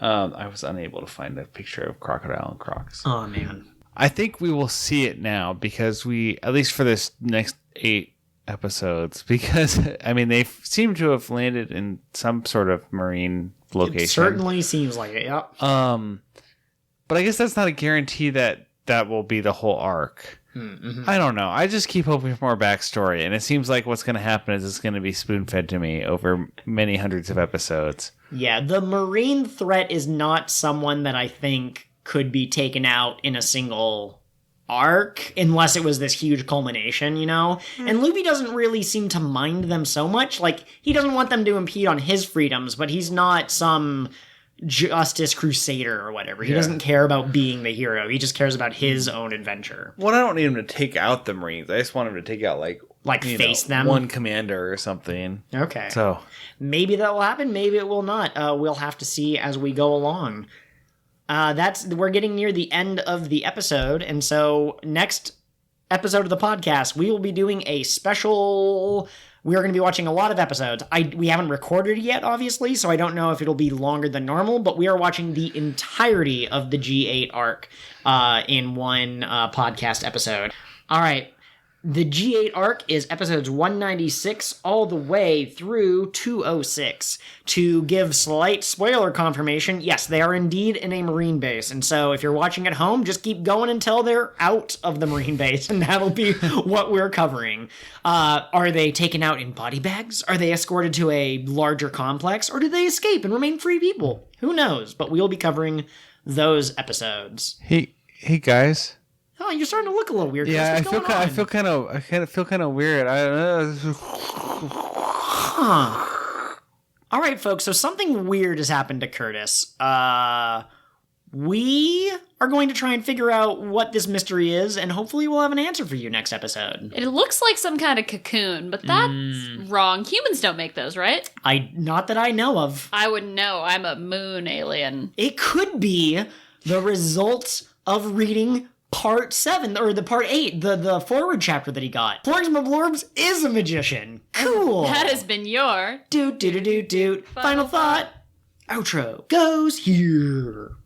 I was unable to find a picture of Crocodile and Crocs. Oh, man. I think we will see it now because at least for this next 8 episodes, because I mean they seem to have landed in some sort of marine location. It certainly seems like it. Yep. But I guess that's not a guarantee that will be the whole arc. Mm-hmm. I don't know. I just keep hoping for more backstory, and it seems like what's going to happen is it's going to be spoon fed to me over many hundreds of episodes. Yeah, the marine threat is not someone that I think could be taken out in a single arc unless it was this huge culmination, you know? And Luffy doesn't really seem to mind them so much. Like, he doesn't want them to impede on his freedoms, but he's not some justice crusader or whatever. He doesn't care about being the hero. He just cares about his own adventure. Well, I don't need him to take out the Marines. I just want him to take out, like face them? one commander or something. Okay. So maybe that will happen, maybe it will not. We'll have to see as we go along. We're getting near the end of the episode, and so next episode of the podcast, we will be doing a special. We are going to be watching a lot of episodes. We haven't recorded it yet, obviously, so I don't know if it'll be longer than normal, but we are watching the entirety of the G8 arc in one podcast episode. All right. The G8 arc is episodes 196 all the way through 206. To give slight spoiler confirmation, yes, they are indeed in a marine base. And so if you're watching at home, just keep going until they're out of the marine base, and that'll be what we're covering. Are they taken out in body bags? Are they escorted to a larger complex? Or do they escape and remain free people? Who knows? But we'll be covering those episodes. Hey guys. Oh, you're starting to look a little weird. Yeah, I feel kind of weird. I don't know. Huh. All right, folks. So something weird has happened to Curtis. We are going to try and figure out what this mystery is, and hopefully we'll have an answer for you next episode. It looks like some kind of cocoon, but that's wrong. Humans don't make those, right? Not that I know of. I wouldn't know. I'm a moon alien. It could be the result of reading Part 7, or the Part 8, the forward chapter that he got. Florence Mablorbs is a magician. Cool. That has been your... Doot. Final thought. Outro goes here.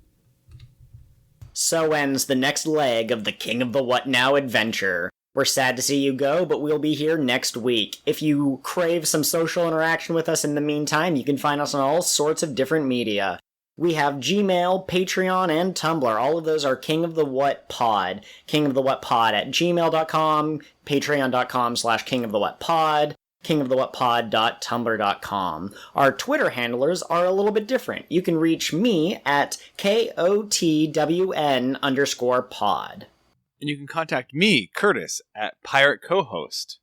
So ends the next leg of the King of the What Now adventure. We're sad to see you go, but we'll be here next week. If you crave some social interaction with us in the meantime, you can find us on all sorts of different media. We have Gmail, Patreon, and Tumblr. All of those are King of the What Pod. King of the What Pod at gmail.com, patreon.com/King of the What Pod, kingofthewhatpod.tumblr.com. Our Twitter handlers are a little bit different. You can reach me at KOTWN_pod. And you can contact me, Curtis, at Pirate Co-host.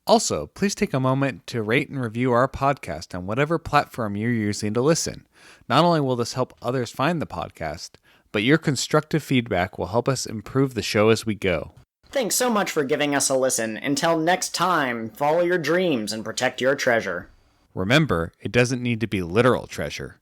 Also, please take a moment to rate and review our podcast on whatever platform you're using to listen. Not only will this help others find the podcast, but your constructive feedback will help us improve the show as we go. Thanks so much for giving us a listen. Until next time, follow your dreams and protect your treasure. Remember, it doesn't need to be literal treasure.